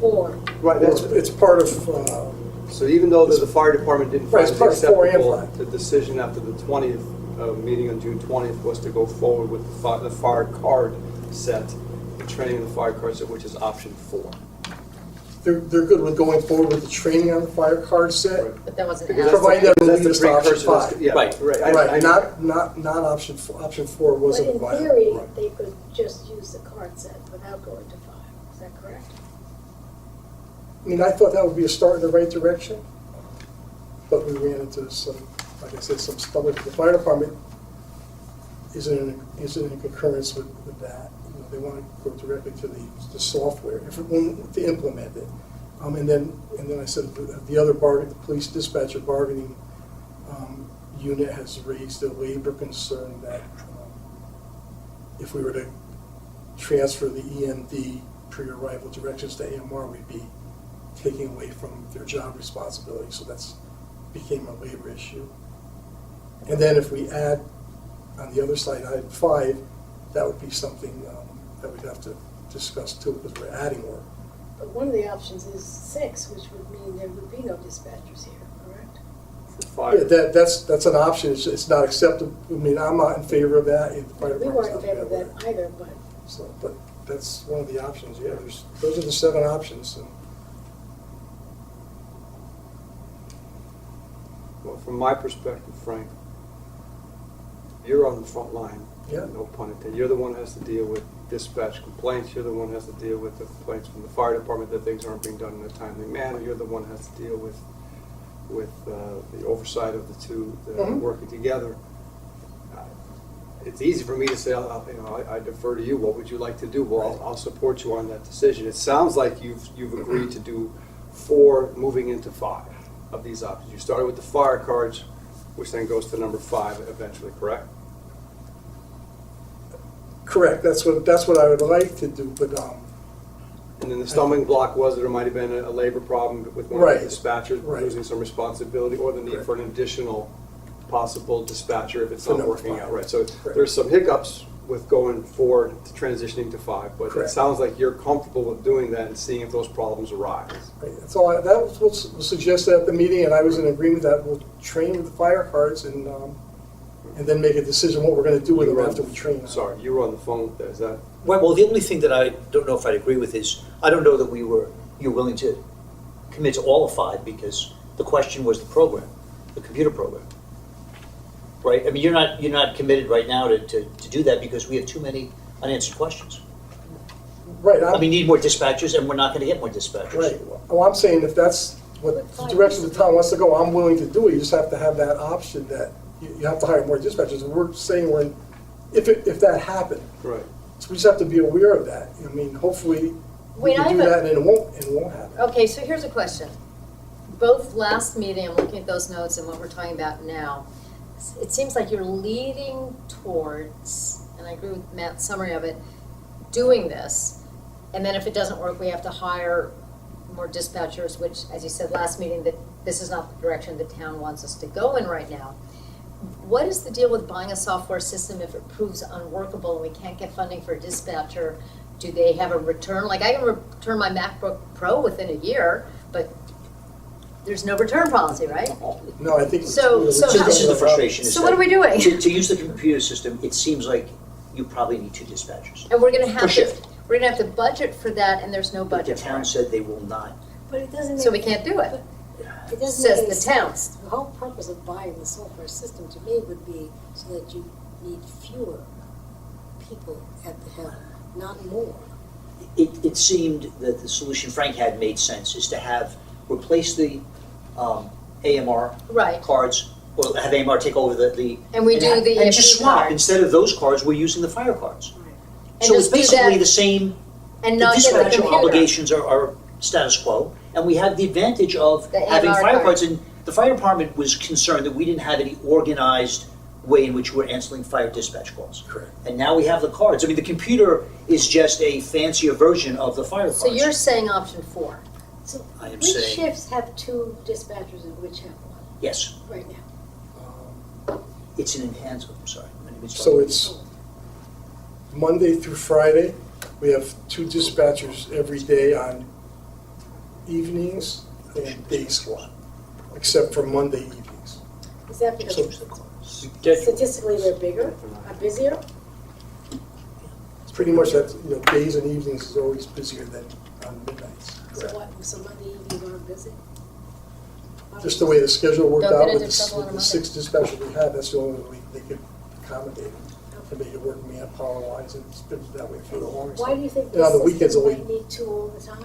Speaker 7: 4.
Speaker 3: Right,
Speaker 4: It's part of,
Speaker 3: So even though the fire department didn't
Speaker 4: Right,
Speaker 3: find
Speaker 4: it's
Speaker 3: it
Speaker 4: part of 4 and
Speaker 3: acceptable,
Speaker 4: 5.
Speaker 3: the decision after the 20th meeting on June 20th was to go forward with the fire card set, the training of the fire card set, which is option 4.
Speaker 4: they're good with going forward with the training on the fire car set.
Speaker 3: Right.
Speaker 5: But that wasn't
Speaker 3: Because
Speaker 5: asked.
Speaker 4: Provide that
Speaker 3: that's
Speaker 4: will lead
Speaker 3: the
Speaker 4: us to option
Speaker 3: precursor, that's-
Speaker 4: 5.
Speaker 3: Yeah,
Speaker 1: Right.
Speaker 3: right. I
Speaker 4: Right,
Speaker 3: know.
Speaker 4: not option 4. Option 4
Speaker 7: But
Speaker 4: wasn't
Speaker 7: in
Speaker 4: viable.
Speaker 7: theory,
Speaker 4: Right.
Speaker 7: they could just use the card set without going to 5. Is that correct?
Speaker 4: I mean, I thought that would be a start in the right direction, but we ran into some like I said, some stuff, the fire department isn't in concurrence with that. You know, they want to go directly to the software, to implement it. And then I said, the other bargain, the police dispatcher bargaining unit has raised a labor concern that if we were to transfer the EMD pre-arrival directions to AMR, we'd be taking away from their job responsibility, so that's became a labor issue. And then if we add, on the other side, item 5, that would be something that we'd have to discuss too, because we're adding work.
Speaker 7: But one of the options is 6, which would mean there would be no dispatchers here, correct?
Speaker 3: For
Speaker 4: Yeah,
Speaker 3: fire.
Speaker 4: that's an option, it's not acceptable, I mean, I'm not in favor of that, and the fire
Speaker 7: We
Speaker 4: department's
Speaker 7: weren't in
Speaker 4: not
Speaker 7: favor of that either, but
Speaker 4: So, but that's one of the options, yeah, those are the 7 options, and
Speaker 3: Well, from my perspective, Frank, you're on the front line.
Speaker 4: Yeah.
Speaker 3: No pun intended. You're the one who has to deal with dispatch complaints. You're the one who has to deal with the complaints from the fire department that things aren't being done in a timely manner. You're the one who has to deal with the oversight of the two
Speaker 4: Mhm.
Speaker 3: working together. It's easy for me to say, I defer to you. What would you like to do? Well, I'll support you on that decision. It sounds like you've agreed to do 4, moving into 5 of these options. You started with the fire cards, which then goes to number 5 eventually, correct?
Speaker 4: correct, that's what I would like to do, but,
Speaker 3: And then the stumbling block was there might have been a labor problem with one
Speaker 4: Right.
Speaker 3: of the dispatchers
Speaker 4: Right.
Speaker 3: losing some responsibility, or the need
Speaker 4: Correct.
Speaker 3: for an additional possible dispatcher if it's
Speaker 4: For
Speaker 3: not
Speaker 4: number
Speaker 3: working
Speaker 4: 5.
Speaker 3: out right. So
Speaker 4: Correct.
Speaker 3: there's some hiccups with going forward to transitioning to 5, but it
Speaker 4: Correct.
Speaker 3: sounds like you're comfortable with doing that and seeing if those problems arise.
Speaker 4: right, that's all, that was what was suggested at the meeting, and I was in agreement that we'll train with the fire cards and then make a decision what we're gonna do with
Speaker 3: You
Speaker 4: them
Speaker 3: were on-
Speaker 4: after we train them.
Speaker 3: Sorry, you were on the phone with that, is that?
Speaker 1: Well, the only thing that I don't know if I'd agree with is, I don't know that you're willing to commit to all of 5, because the question was the program, the computer program. Right? I mean, you're not committed right now to do that, because we have too many unanswered questions.
Speaker 4: Right,
Speaker 1: I mean, we need more dispatchers, and we're not gonna get more dispatchers.
Speaker 4: right, well, I'm saying if that's what the direction the town wants to go, I'm willing to do it, you just have to have that option that you have to hire more dispatchers, and we're saying if that happened,
Speaker 3: Right.
Speaker 4: so we just have to be aware of that, I mean, hopefully we
Speaker 5: Wait, I
Speaker 4: can do
Speaker 5: have a-
Speaker 4: that and it won't happen.
Speaker 5: Okay, so here's a question. Both last meeting, I'm looking at those notes and what we're talking about now, it seems like you're leading towards, and I agree with Matt's summary of it, doing this, and then if it doesn't work, we have to hire more dispatchers, which, as you said last meeting, that this is not the direction the town wants us to go in right now. What is the deal with buying a software system if it proves unworkable and we can't get funding for a dispatcher? Do they have a return? Like, I can return my MacBook Pro within a year, but there's no return policy, right?
Speaker 4: No, I think.
Speaker 5: So
Speaker 1: So this is the frustration. is
Speaker 5: So what
Speaker 1: that
Speaker 5: are we doing?
Speaker 1: To use the computer system, it seems like you probably need 2 dispatchers.
Speaker 5: And we're gonna
Speaker 1: Per
Speaker 5: have to,
Speaker 1: shift.
Speaker 5: we're gonna have to budget for that, and there's no
Speaker 1: But the
Speaker 5: budget for
Speaker 1: town
Speaker 5: it.
Speaker 1: said they will not.
Speaker 7: but it doesn't make.
Speaker 5: So we can't do it.
Speaker 7: It doesn't
Speaker 5: says
Speaker 7: make any
Speaker 5: the town.
Speaker 7: sense. The whole purpose of buying the software system to me would be so that you need fewer people at the helm, not more.
Speaker 1: It seemed that the solution Frank had made sense, is to replace the AMR
Speaker 5: Right.
Speaker 1: cards, or have AMR take over the.
Speaker 5: And we do the
Speaker 1: And just
Speaker 5: EMP
Speaker 1: swap,
Speaker 5: cards.
Speaker 1: instead of those cards, we're using the fire cards.
Speaker 5: And
Speaker 1: So it's
Speaker 5: just do
Speaker 1: basically
Speaker 5: that
Speaker 1: the same,
Speaker 5: And
Speaker 1: the
Speaker 5: not get the
Speaker 1: dispatcher
Speaker 5: computer.
Speaker 1: obligations are status quo, and we have the advantage of
Speaker 5: The
Speaker 1: having
Speaker 5: AMR
Speaker 1: fire
Speaker 5: card.
Speaker 1: cards. And the fire department was concerned that we didn't have any organized way in which we're answering fire dispatch calls.
Speaker 4: Correct.
Speaker 1: And now we have the cards. I mean, the computer is just a fancier version of the fire cards.
Speaker 5: So you're saying option 4?
Speaker 7: So
Speaker 1: I am
Speaker 7: which
Speaker 1: saying-
Speaker 7: shifts have 2 dispatchers and which have 1
Speaker 1: Yes,
Speaker 7: right now?
Speaker 1: it's an enhancement, I'm sorry. I didn't mean to
Speaker 4: So
Speaker 1: start.
Speaker 4: it's Monday through Friday, we have 2 dispatchers every day on evenings and day squad, except for Monday evenings.
Speaker 7: Is that because
Speaker 1: Change the cards.
Speaker 7: statistically they're bigger, are busier?
Speaker 4: It's pretty much that, days and evenings is always busier than on midnights.
Speaker 7: So what, so Monday evenings aren't busy?
Speaker 4: Just the way the schedule worked
Speaker 5: Don't
Speaker 4: out
Speaker 5: get
Speaker 4: with
Speaker 5: into trouble on a
Speaker 4: the
Speaker 5: Monday.
Speaker 4: 6 dispatchers we had, that's the only way they could accommodate them. To make it work manpower wise, and it's been that way for the longest.
Speaker 7: Why do you think
Speaker 4: And on the
Speaker 7: this
Speaker 4: weekends,
Speaker 7: system
Speaker 4: only-
Speaker 7: might need 2 all the time?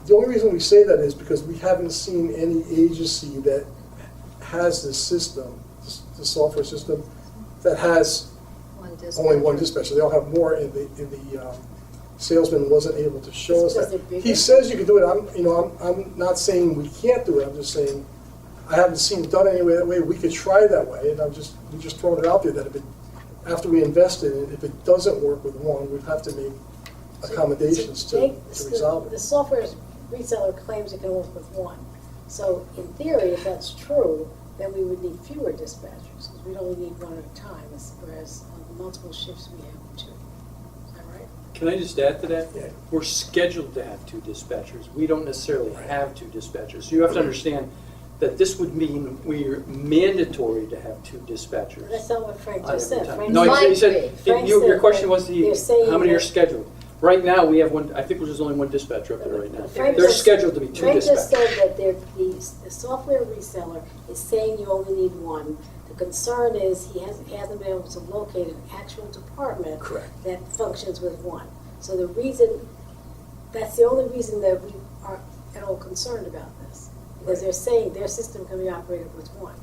Speaker 4: The only reason we say that is because we haven't seen any agency that has this system, this software system, that has only one dispatcher. They all have more, and the salesman wasn't able to show us
Speaker 7: Because
Speaker 4: that.
Speaker 7: they're
Speaker 4: He
Speaker 7: bigger?
Speaker 4: says you can do it. I'm not saying we can't do it. I'm just saying I haven't seen it done anyway. That way we could try that way, and we just throwing it out there that if it, after we invest in it, if it doesn't work with one, we'd have to make accommodations to resolve
Speaker 7: The
Speaker 4: it.
Speaker 7: software reseller claims it can work with one. So in theory, if that's true, then we would need fewer dispatchers, because we'd only need one at a time, whereas on multiple shifts we have two. Is that right?
Speaker 6: Can I just add to that?
Speaker 4: Yeah.
Speaker 6: We're scheduled to have two dispatchers. We don't necessarily have two dispatchers. So you have to understand that this would mean we're mandatory to have two dispatchers.
Speaker 7: That's not what Frank
Speaker 6: on
Speaker 7: just
Speaker 6: every
Speaker 7: said.
Speaker 6: time.
Speaker 7: Frank
Speaker 6: No,
Speaker 7: said-
Speaker 6: he said,
Speaker 7: Frank
Speaker 6: your
Speaker 7: said
Speaker 6: question
Speaker 7: that
Speaker 6: was
Speaker 7: they're saying
Speaker 6: how many are
Speaker 7: that-
Speaker 6: scheduled? Right now, we have one, I think there's only one dispatcher up there right now.
Speaker 7: Frank
Speaker 6: They're
Speaker 7: just-
Speaker 6: scheduled to be two
Speaker 7: Frank just said
Speaker 6: dispatchers.
Speaker 7: that the software reseller is saying you only need one. The concern is he hasn't been able to locate an actual department
Speaker 4: Correct.
Speaker 7: that functions with one. So that's the only reason that we are at all concerned about this. Because they're saying their system can be operated with one,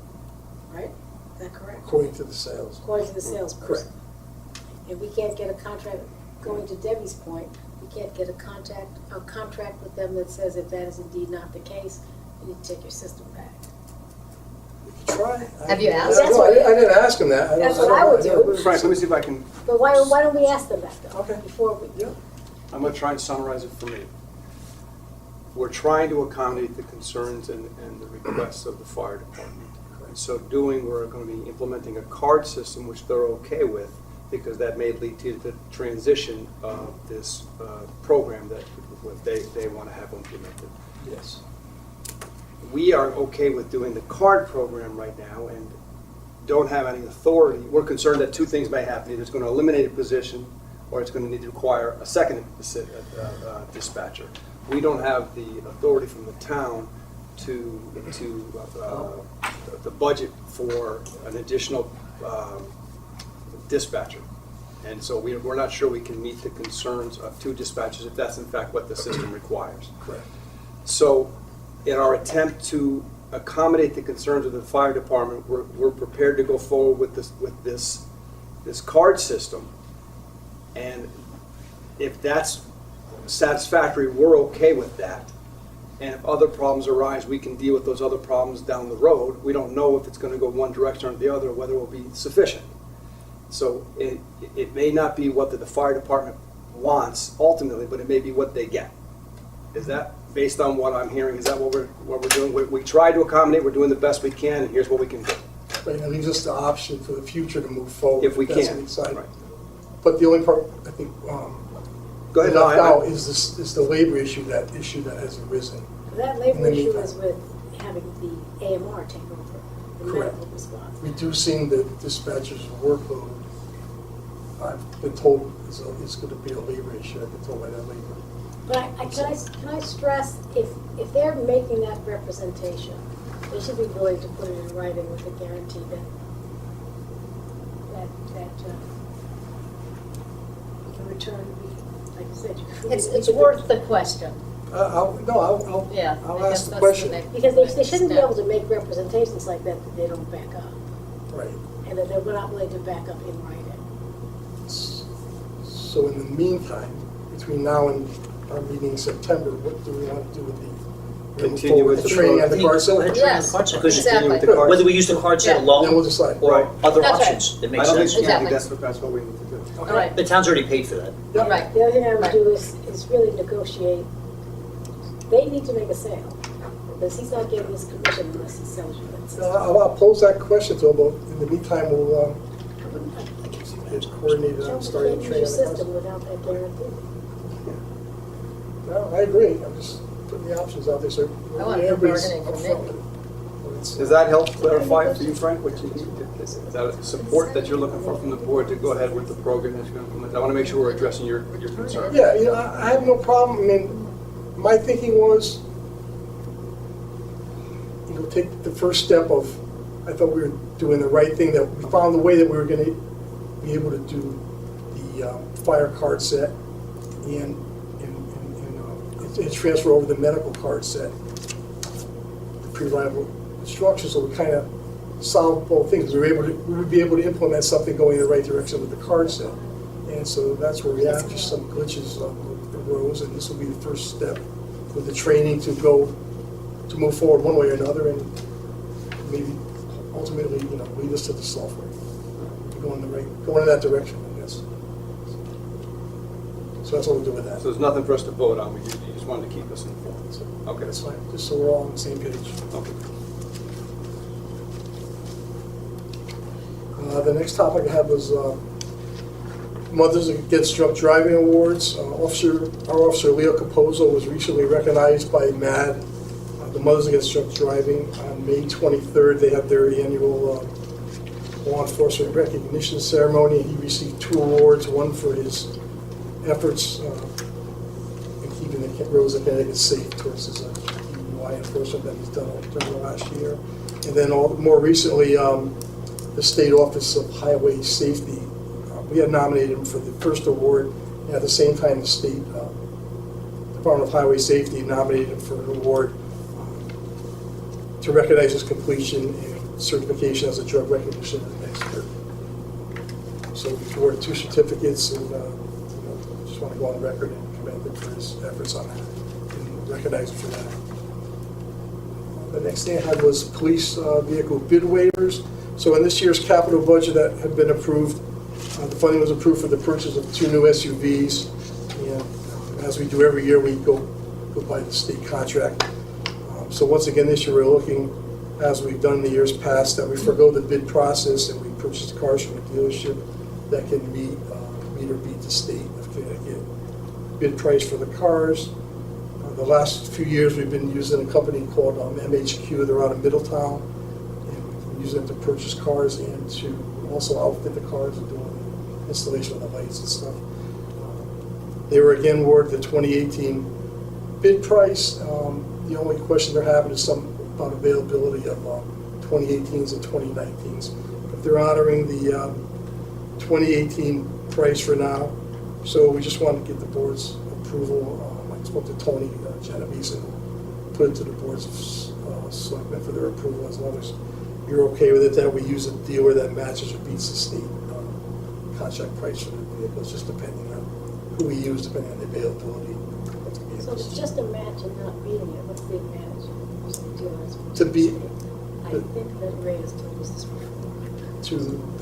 Speaker 7: right? Is that correct?
Speaker 4: According to the sales.
Speaker 7: According to the salesperson.
Speaker 4: Correct.
Speaker 7: And we can't get a contract, going to Debbie's point, we can't get a contract with them that says if that is indeed not the case, you need to take your system back.
Speaker 4: We could try.
Speaker 5: Have you asked?
Speaker 7: That's
Speaker 4: No,
Speaker 7: what-
Speaker 4: I didn't ask him that.
Speaker 7: That's
Speaker 4: don't
Speaker 7: what I
Speaker 4: know.
Speaker 7: would do.
Speaker 3: Frank, let me see if I can,
Speaker 7: But why don't we ask them that though?
Speaker 4: Okay.
Speaker 7: Before we,
Speaker 4: Yeah.
Speaker 3: I'm gonna try and summarize it for me. We're trying to accommodate the concerns and the requests of the fire department. In so doing, we're gonna be implementing a card system, which they're okay with, because that may lead to the transition of this program that they want to have implemented.
Speaker 4: Yes.
Speaker 3: We are okay with doing the card program right now and don't have any authority. We're concerned that two things may happen. Either it's going to eliminate a position or it's going to need to require a second dispatcher. We don't have the authority from the town to the budget for an additional dispatcher. And so we're not sure we can meet the concerns of two dispatchers if that's in fact what the system requires.
Speaker 4: Correct.
Speaker 3: So in our attempt to accommodate the concerns of the fire department, we're prepared to go forward with this card system. And if that's satisfactory, we're okay with that. And if other problems arise, we can deal with those other problems down the road. We don't know if it's going to go one direction or the other, or whether it will be sufficient. So it may not be what the fire department wants ultimately, but it may be what they get. Is that, based on what I'm hearing, is that what we're doing? We try to accommodate, we're doing the best we can, and here's what we can do.
Speaker 4: But it leaves us the option for the future to move forward.
Speaker 3: If we
Speaker 4: That's
Speaker 3: can.
Speaker 4: what we decide.
Speaker 3: Right.
Speaker 4: But the only part, I think,
Speaker 3: Go ahead.
Speaker 4: left
Speaker 3: No,
Speaker 4: out is the labor issue that has arisen.
Speaker 7: that labor
Speaker 4: In the
Speaker 7: issue
Speaker 4: meantime.
Speaker 7: is with having the AMR take over, the
Speaker 4: Correct.
Speaker 7: medical response.
Speaker 4: Reducing the dispatcher's workload, I've been told is going to be a labor issue. I've been told by that labor.
Speaker 7: But can I stress, if they're making that representation, they should be willing to put it in writing with a guarantee that you can return, like you said, you can.
Speaker 5: It's worth the question.
Speaker 4: I'll
Speaker 5: Yeah,
Speaker 4: I'll
Speaker 5: I
Speaker 4: ask
Speaker 5: guess
Speaker 4: the
Speaker 5: that's
Speaker 4: question.
Speaker 5: the next-
Speaker 7: Because they shouldn't be
Speaker 5: step.
Speaker 7: able to make representations like that that they don't back up,
Speaker 4: Right.
Speaker 7: and that they're not willing to back up in writing.
Speaker 4: So in the meantime, between now and our meeting in September, what do we want to do with the?
Speaker 3: Continue with the
Speaker 4: training and the
Speaker 1: Continue-
Speaker 4: card
Speaker 1: go
Speaker 4: set?
Speaker 1: ahead, train on the
Speaker 5: Yes,
Speaker 1: card set.
Speaker 5: exactly.
Speaker 3: with the card.
Speaker 1: Whether we use the card set
Speaker 5: Yeah.
Speaker 1: alone
Speaker 4: Then we'll decide.
Speaker 1: or other
Speaker 5: That's right.
Speaker 1: options that make
Speaker 3: I don't think,
Speaker 1: sense.
Speaker 3: yeah, I think
Speaker 5: Exactly.
Speaker 3: that's what we need to do.
Speaker 5: All right.
Speaker 1: The town's already paid for that.
Speaker 4: Yeah.
Speaker 5: Right.
Speaker 7: The other thing I would
Speaker 5: Right.
Speaker 7: do is really negotiate, they need to make a sale, because he's not getting his commission unless he sells you that system.
Speaker 4: I'll pose that question to him, but in the meantime, we'll coordinate
Speaker 7: You
Speaker 4: on
Speaker 7: can't
Speaker 4: starting
Speaker 7: use
Speaker 4: training.
Speaker 7: your system without that guarantee.
Speaker 4: No, I agree. I'm just putting the options out there, so.
Speaker 5: I want
Speaker 4: everybody's
Speaker 5: bargaining from
Speaker 4: upfront.
Speaker 5: Nick.
Speaker 3: Does that help clarify for you, Frank, what you need? Is that a support that you're looking for from the board to go ahead with the program that you're going to implement? I want to make sure we're addressing your concern.
Speaker 4: Yeah, I have no problem. I mean, my thinking was, take the first step of, I thought we were doing the right thing, that we found a way that we were going to be able to do the fire card set and transfer over the medical card set, the pre-arrival instructions, so we kind of solve both things. We would be able to implement something going in the right direction with the card set. And so that's where we have just some glitches arose, and this will be the first step with the training to move forward one way or another, and maybe ultimately, lead us to the software. Going in that direction, I guess. So that's what we'll do with that.
Speaker 3: So there's nothing for us to vote on, you just wanted to keep us informed.
Speaker 4: So,
Speaker 3: Okay.
Speaker 4: that's fine, just so we're all on the same page.
Speaker 3: Okay.
Speaker 4: The next topic I had was Mothers Against Drunk Driving Awards. Our officer Leo Capozzo was recently recognized by MAD, the Mothers Against Drunk Driving. On May 23rd, they had their annual law enforcement recognition ceremony. He received 2 awards, one for his efforts in keeping the roads of Connecticut safe towards his DUI enforcement that he's done during the last year. And then more recently, the State Office of Highway Safety, we had nominated him for the first award, and at the same time, the State Department of Highway Safety nominated him for an award to recognize his completion and certification as a drug recognition expert. So we awarded 2 certificates, and just want to go on the record and commend him for his efforts on that, and recognize him for that. The next thing I had was police vehicle bid waivers. So in this year's capital budget that had been approved, the funding was approved for the purchase of 2 new SUVs. And as we do every year, we go by the state contract. So once again, this year we're looking, as we've done in the years past, that we forgo the bid process and we purchase cars from a dealership that can meet or beat the state of Connecticut bid price for the cars. The last few years we've been using a company called MHQ. They're out of Middletown, and we've been using them to purchase cars and to also outfit the cars and doing installation of the lights and stuff. They were again awarded the 2018 bid price. The only question they're having is some about availability of 2018s and 2019s. But they're honoring the 2018 price for now, so we just want to get the board's approval. I spoke to Tony Genovese and put it to the board's selectmen for their approval. As long as you're okay with it, that we use a dealer that matches or beats the state contract price for the vehicles, just depending on who we use, depending on the availability of the vehicles.
Speaker 7: So it's just a match and not beating it, what's the advantage? What's the deal?
Speaker 4: To beat-
Speaker 7: I think that Ray has told us this before.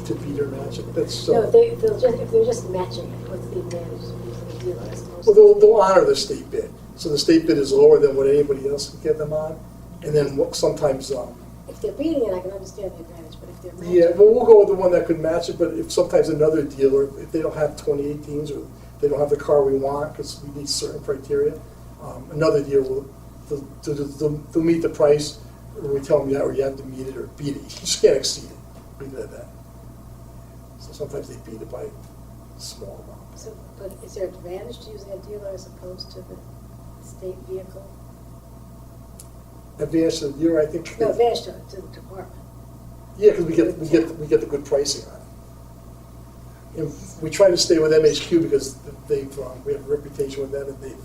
Speaker 4: to beat or match it. That's
Speaker 7: No, if they're just matching it, what's the advantage of using a dealer as opposed to?
Speaker 4: well, they'll honor the state bid. So the state bid is lower than what anybody else can get them on, and then sometimes.
Speaker 7: If they're beating it, I can understand the advantage, but if they're matching.
Speaker 4: Yeah, well, we'll go with the one that could match it, but if sometimes another dealer, if they don't have 2018s or they don't have the car we want, because we need certain criteria, another dealer will, they'll meet the price, or we tell them, yeah, or you have to meet it or beat it. You just can't exceed it, leave it at that. So sometimes they beat it by a small amount.
Speaker 7: So, but is there advantage to using a dealer as opposed to the state vehicle?
Speaker 4: Advantage to the dealer, I think.
Speaker 7: No, advantage to the department.
Speaker 4: Yeah, because we get the good pricing on it. And we try to stay with MHQ because we have a reputation with them, and they've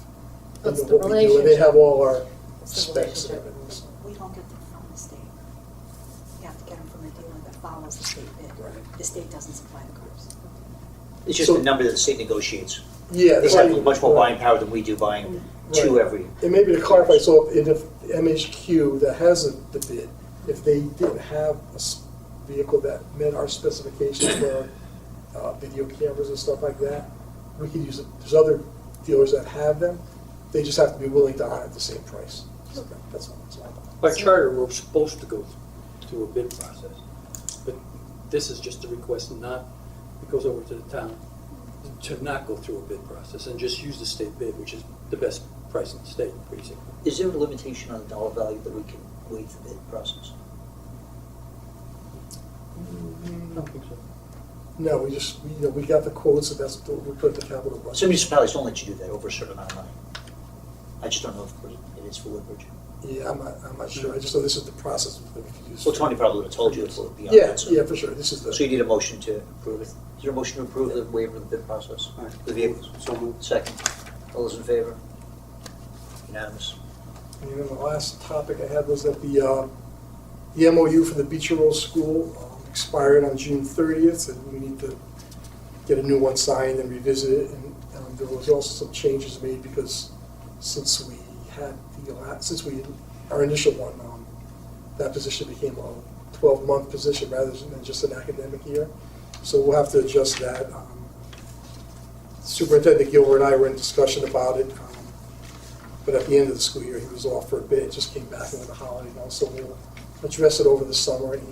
Speaker 5: What's
Speaker 4: done
Speaker 5: the
Speaker 4: what we do, and they have all our
Speaker 5: What's the
Speaker 4: specs and
Speaker 5: relationship?
Speaker 4: everything. So.
Speaker 2: We don't get them from the state. You have to get them from a dealer that follows the state bid.
Speaker 4: Right.
Speaker 2: The state doesn't supply the cars.
Speaker 1: It's just
Speaker 4: So-
Speaker 1: the number that the state negotiates.
Speaker 4: Yeah,
Speaker 1: They
Speaker 4: that's
Speaker 1: have
Speaker 4: right.
Speaker 1: much more buying power than we do, buying 2
Speaker 4: Right.
Speaker 1: every.
Speaker 4: And maybe to clarify, so if MHQ that has the bid, if they didn't have a vehicle that met our specifications for video cameras and stuff like that, we could use it. There's other dealers that have them, they just have to be willing to honor the same price. So that's all.
Speaker 6: By charter, we're supposed to go through a bid process, but this is just a request not, it goes over to the town, to not go through a bid process and just use the state bid, which is the best price in the state, basically.
Speaker 1: Is there a limitation on the dollar value that we can waive the bid process?
Speaker 6: I don't think so.
Speaker 4: No, we got the quotes, and that's what we put in the capital budget.
Speaker 1: Some municipalities don't let you do that over a certain amount of money. I just don't know if it is for Woodbridge.
Speaker 4: Yeah, I'm not sure. I just know this is the process that we could use.
Speaker 1: Well, Tony probably would have told you if it would be on
Speaker 4: Yeah,
Speaker 1: that. So.
Speaker 4: yeah, for sure. This is
Speaker 1: So you
Speaker 4: the,
Speaker 1: need a motion to approve it. Is there a motion to approve the waiver of the bid process?
Speaker 3: Aye.
Speaker 1: The vehicles?
Speaker 3: So moved.
Speaker 1: Second. All those in favor? Unanimous.
Speaker 4: and then the last topic I had was that the The MOU for the Beecher Road School expired on June 30th, and we need to get a new one signed and revisit it. And there was also some changes made because since we had our initial one, that position became a 12-month position rather than just an academic year. So we'll have to adjust that. Superintendent Gilbert and I were in discussion about it, but at the end of the school year, he was off for a bit, just came back with a holiday now, so we'll address it over the summer and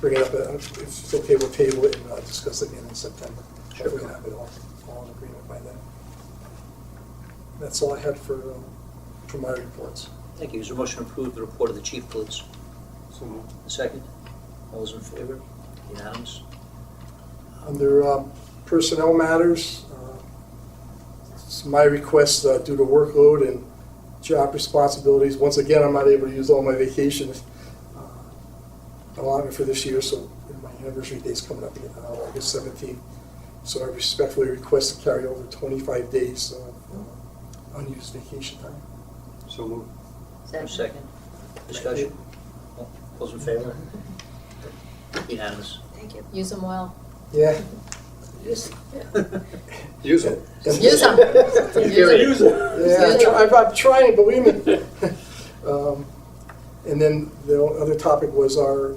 Speaker 4: bring it up, if it's okay, we'll table it and discuss it again in September.
Speaker 1: Sure.
Speaker 4: We'll have it all in agreement by then. That's all I had for my reports.
Speaker 1: Thank you. Is there a motion to approve the report of the chief, please?
Speaker 3: So moved.
Speaker 1: A second? All those in favor? Unanimous?
Speaker 4: Under personnel matters, it's my request due to workload and job responsibilities. Once again, I'm not able to use all my vacation allotment for this year, so my anniversary date's coming up August 17th. So I respectfully request to carry over 25 days of unused vacation time.
Speaker 3: So moved.
Speaker 1: Second? Discussion? All those in favor? Unanimous?
Speaker 2: Thank you.
Speaker 5: Use them well.
Speaker 4: Yeah.
Speaker 3: Use them.
Speaker 5: Use them.
Speaker 6: Use it.
Speaker 4: Yeah, I'm trying, believe me. And then the other topic was our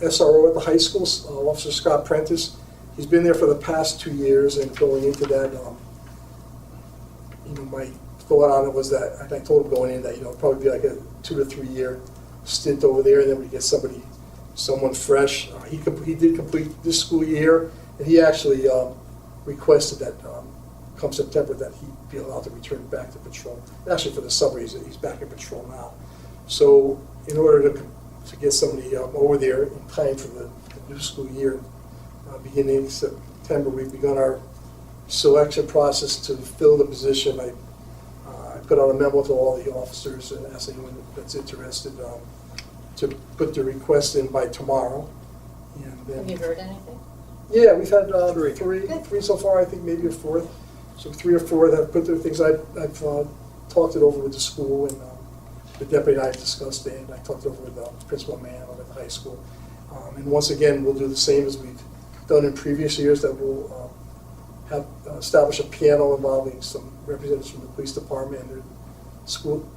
Speaker 4: SRO at the high school, Officer Scott Prentice. He's been there for the past 2 years, and going into that, my thought on it was that, and I told him going in that, it'd probably be like a 2 to 3 year stint over there, and then we get someone fresh. He did complete this school year, and he actually requested that come September that he be allowed to return back to patrol. Actually, for the summer, he's back in patrol now. So in order to get somebody over there in time for the new school year, beginning in September, we've begun our selection process to fill the position. I put out a memo to all the officers and asked anyone that's interested to put the request in by tomorrow. And then,
Speaker 5: Have you heard anything?
Speaker 4: yeah, we've had
Speaker 3: Three.
Speaker 4: three so far, I think maybe a fourth. So 3 or 4 that have put their things. I've talked it over with the school, and the deputy and I discussed it, and I talked it over with the principal man over at the high school. And once again, we'll do the same as we've done in previous years, that we'll establish a panel involving some representatives from the police department and the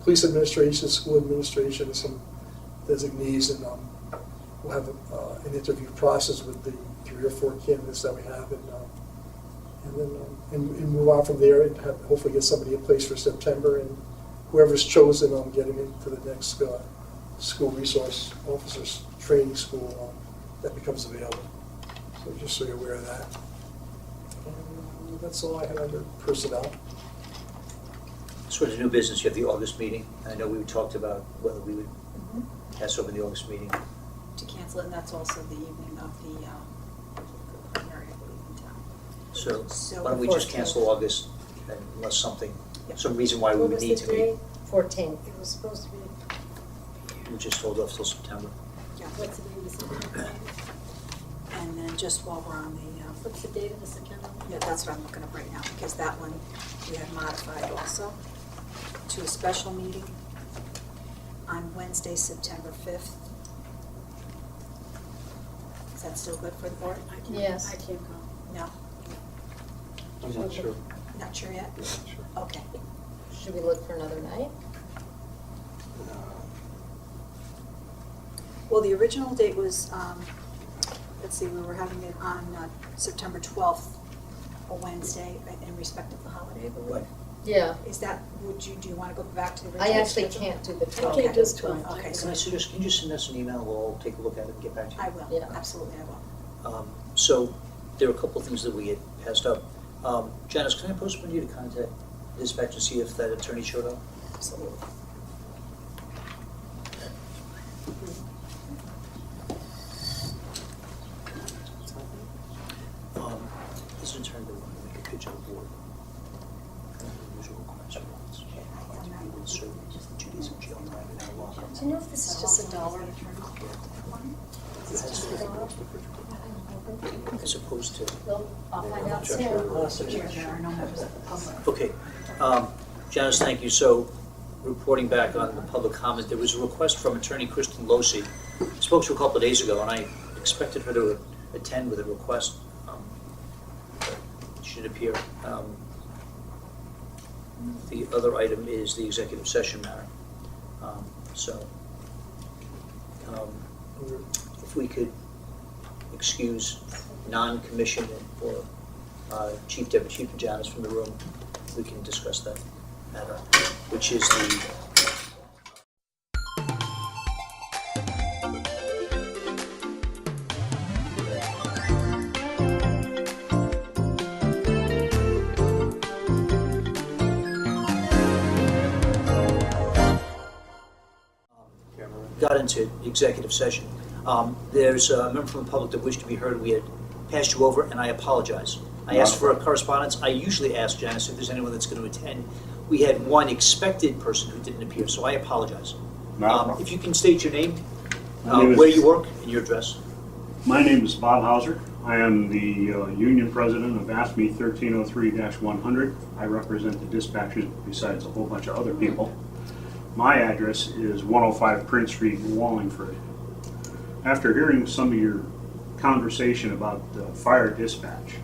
Speaker 4: police administration, school administration, and some designees, and we'll have an interview process with the 3 or 4 candidates that we have, and move on from there, and hopefully get somebody in place for September, and whoever's chosen, get them into the next school resource officers training school that becomes available. So just so you're aware of that. And that's all I had under personnel.
Speaker 1: Sort of new business, you have the August meeting. I know we talked about whether we would pass over the August meeting.
Speaker 2: To cancel it, and that's also the evening of the primary, I believe, in town.
Speaker 1: So why don't we just cancel August unless some reason why we
Speaker 7: What
Speaker 1: would
Speaker 7: was
Speaker 1: need
Speaker 7: the
Speaker 1: to meet.
Speaker 7: date?
Speaker 5: 14th.
Speaker 7: It was supposed to be,
Speaker 1: We just hold off till September.
Speaker 2: Yeah.
Speaker 7: what's the date of the September?
Speaker 2: And then just while we're on the,
Speaker 7: What's the date of the September?
Speaker 2: yeah, that's what I'm looking up right now, because that one we had modified also to a special meeting on Wednesday, September 5th. Is that still good for the board?
Speaker 5: Yes.
Speaker 7: I can't go.
Speaker 2: No?
Speaker 3: I'm not sure.
Speaker 2: Not sure yet?
Speaker 3: Not sure.
Speaker 2: Okay.
Speaker 5: Should we look for another night?
Speaker 2: Well, the original date was, let's see, we were having it on September 12th, a Wednesday, in respect of the holiday, I believe.
Speaker 1: Right.
Speaker 5: Yeah.
Speaker 2: Is that, do you want to go back to the
Speaker 5: I
Speaker 2: original
Speaker 5: actually
Speaker 2: schedule?
Speaker 5: can't do the
Speaker 7: I
Speaker 5: 12th.
Speaker 7: can't do
Speaker 2: Okay.
Speaker 7: 12.
Speaker 2: Okay,
Speaker 1: Can I suggest, can you just send us an email, we'll all take a look at it and get back to you?
Speaker 2: I will,
Speaker 5: Yeah.
Speaker 2: absolutely, I will.
Speaker 1: So there are a couple of things that we had passed up. Janice, can I postpone you to contact dispatch and see if that attorney showed up?
Speaker 2: Absolutely.
Speaker 1: This attorney that wanted to make a pitch on the board. Unusual requirements. He will serve duties of jail time and how long.
Speaker 5: Do you know if this is just a dollar?
Speaker 1: As opposed to.
Speaker 5: Well, I'll find out
Speaker 2: There
Speaker 5: soon.
Speaker 2: are no members of the public.
Speaker 1: Okay, Janice, thank you. So reporting back on the public comment, there was a request from Attorney Kristen Losi. Spoke to her a couple of days ago, and I expected her to attend with a request. She didn't appear. The other item is the executive session matter. If we could excuse non-commissioned or Chief Deputy Chief Janice from the room, we can discuss that matter, which is the got into executive session. There's a member from the public that wished to be heard. We had passed you over, and I apologize. I asked for a correspondence. I usually ask Janice if there's anyone that's going to attend. We had one expected person who didn't appear, so I apologize. If you can state your name, where you work, and your address.
Speaker 8: My name is Bob Hauser. I am the union president of AFSCME 1303-100. I represent the dispatchers besides a whole bunch of other people. My address is 105 Prince Street, Wallingford. After hearing some of your conversation about fire dispatch,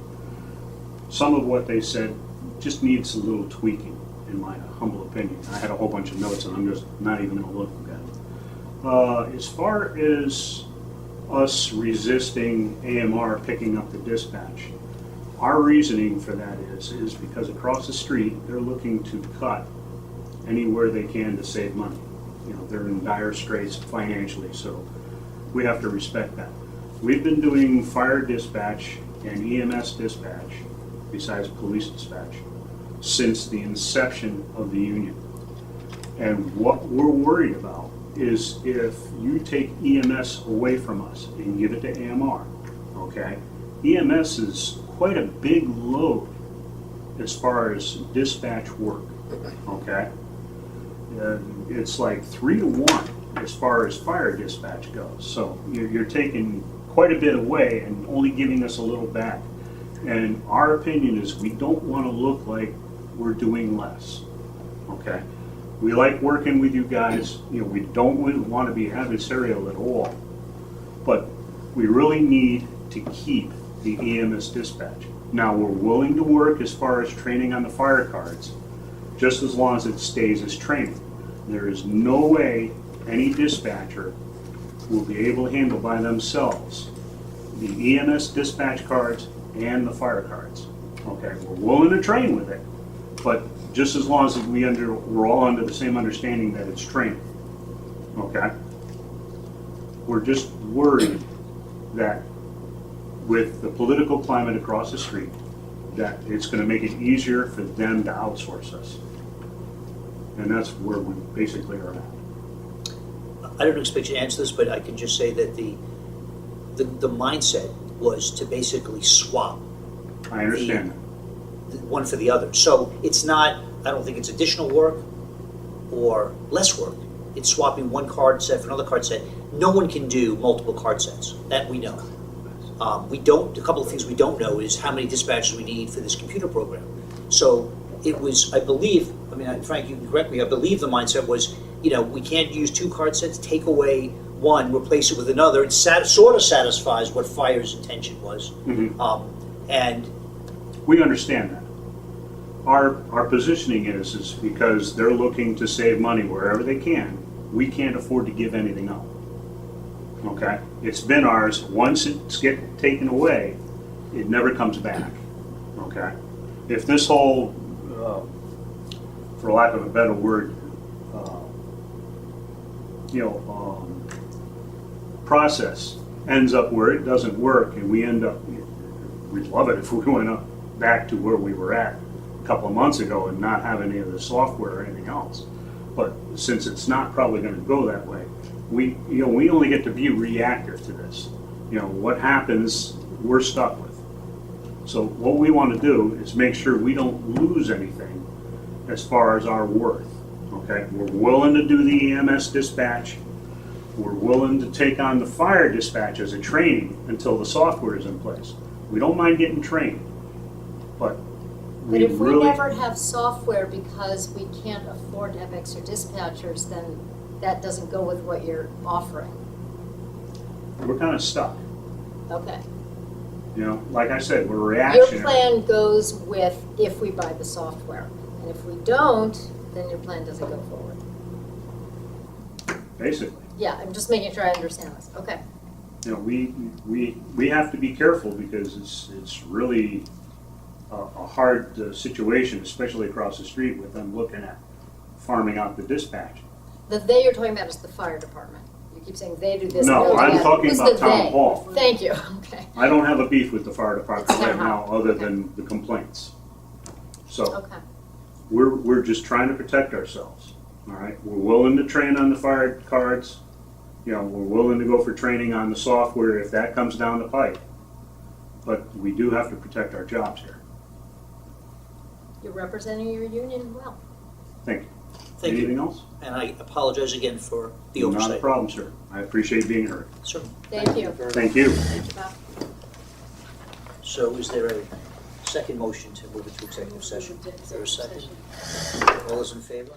Speaker 8: some of what they said just needs a little tweaking, in my humble opinion. I had a whole bunch of notes and I'm just not even going to look at them. As far as us resisting AMR picking up the dispatch, our reasoning for that is because across the street they're looking to cut anywhere they can to save money. You know, they're in dire straits financially, so we have to respect that. We've been doing fire dispatch and EMS dispatch, besides police dispatch, since the inception of the union. And what we're worried about is if you take EMS away from us and give it to AMR, okay? EMS is quite a big load as far as dispatch work, okay? It's like 3 to 1 as far as fire dispatch goes. So you're taking quite a bit away and only giving us a little back. And our opinion is we don't want to look like we're doing less, okay? We like working with you guys. You know, we don't want to be adversarial at all, but we really need to keep the EMS dispatch. Now, we're willing to work as far as training on the fire cards, just as long as it stays as training. There is no way any dispatcher will be able to handle by themselves the EMS dispatch cards and the fire cards. Okay, we're willing to train with it, but just as long as we're all under the same understanding that it's training. Okay? We're just worried that with the political climate across the street, that it's going to make it easier for them to outsource us. And that's where we basically are at.
Speaker 1: I don't expect you to answer this, but I can just say that the mindset was to basically swap
Speaker 8: I understand
Speaker 1: the one for the other. So it's not, I don't think it's additional work or less work. It's swapping one card set for another card set. No one can do multiple card sets. That we know. A couple of things we don't know is how many dispatchers we need for this computer program. So it was, I believe, Frank, you can correct me, I believe the mindset was, we can't use 2 card sets, take away one, replace it with another. It sort of satisfies what fire's intention was.
Speaker 8: Mm-hmm.
Speaker 1: And
Speaker 8: we understand that. Our positioning is because they're looking to save money wherever they can, we can't afford to give anything up. Okay? It's been ours. Once it's taken away, it never comes back. Okay? If this whole, for lack of a better word, process ends up where it doesn't work and we end up, we'd love it if we went up back to where we were at a couple of months ago and not have any of the software or anything else. But since it's not probably going to go that way, we only get to be reactive to this. What happens, we're stuck with. So what we want to do is make sure we don't lose anything as far as our worth. Okay, we're willing to do the EMS dispatch. We're willing to take on the fire dispatch as a training until the software is in place. We don't mind getting trained, but
Speaker 5: But if we
Speaker 8: really-
Speaker 5: never have software because we can't afford to have extra dispatchers, then that doesn't go with what you're offering.
Speaker 8: We're kind of stuck.
Speaker 5: Okay.
Speaker 8: You know, like I said, we're
Speaker 5: Your
Speaker 8: reactionary.
Speaker 5: plan goes with if we buy the software. And if we don't, then your plan doesn't go forward.
Speaker 8: Basically.
Speaker 5: Yeah, I'm just making sure I understand this. Okay.
Speaker 8: You know, we have to be careful because it's really a hard situation, especially across the street with them looking at farming out the dispatch.
Speaker 5: The they you're talking about is the fire department. You keep saying they do this.
Speaker 8: No,
Speaker 5: and
Speaker 8: I'm
Speaker 5: that.
Speaker 8: talking
Speaker 5: Who's
Speaker 8: about
Speaker 5: the
Speaker 8: town
Speaker 5: they?
Speaker 8: hall.
Speaker 5: Thank you. Okay.
Speaker 8: I don't have a beef with the fire department
Speaker 5: It's
Speaker 8: right
Speaker 5: town
Speaker 8: now,
Speaker 5: hall.
Speaker 8: other
Speaker 5: Okay.
Speaker 8: than the complaints. So,
Speaker 5: Okay.
Speaker 8: we're just trying to protect ourselves, all right? We're willing to train on the fire cards, you know, we're willing to go for training on the software if that comes down the pipe. But we do have to protect our jobs here.
Speaker 5: You're representing your union well.
Speaker 8: Thank you.
Speaker 1: Thank you.
Speaker 8: Anything else?
Speaker 1: And I apologize again for the
Speaker 8: Not a
Speaker 1: oversight.
Speaker 8: problem, sir. I appreciate being heard.
Speaker 1: Sure.
Speaker 5: Thank you.
Speaker 8: Thank you.
Speaker 5: Thank you, Bob.
Speaker 1: So is there a second motion to move into executive session? Is there a second? All those in favor?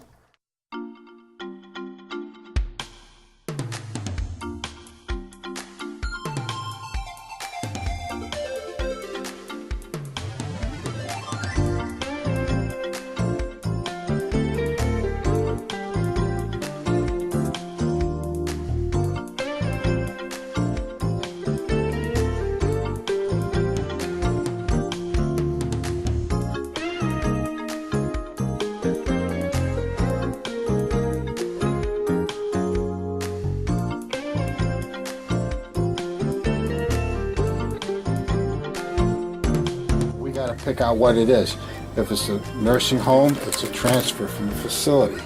Speaker 9: We gotta pick out what it is. If it's a nursing home, it's a transfer from the facility.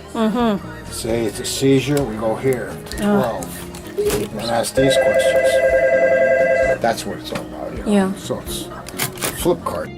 Speaker 9: Say it's a seizure, we go here to 12 and ask these questions. That's what it's all about, you know?
Speaker 10: Yeah.
Speaker 9: So it's a flip card.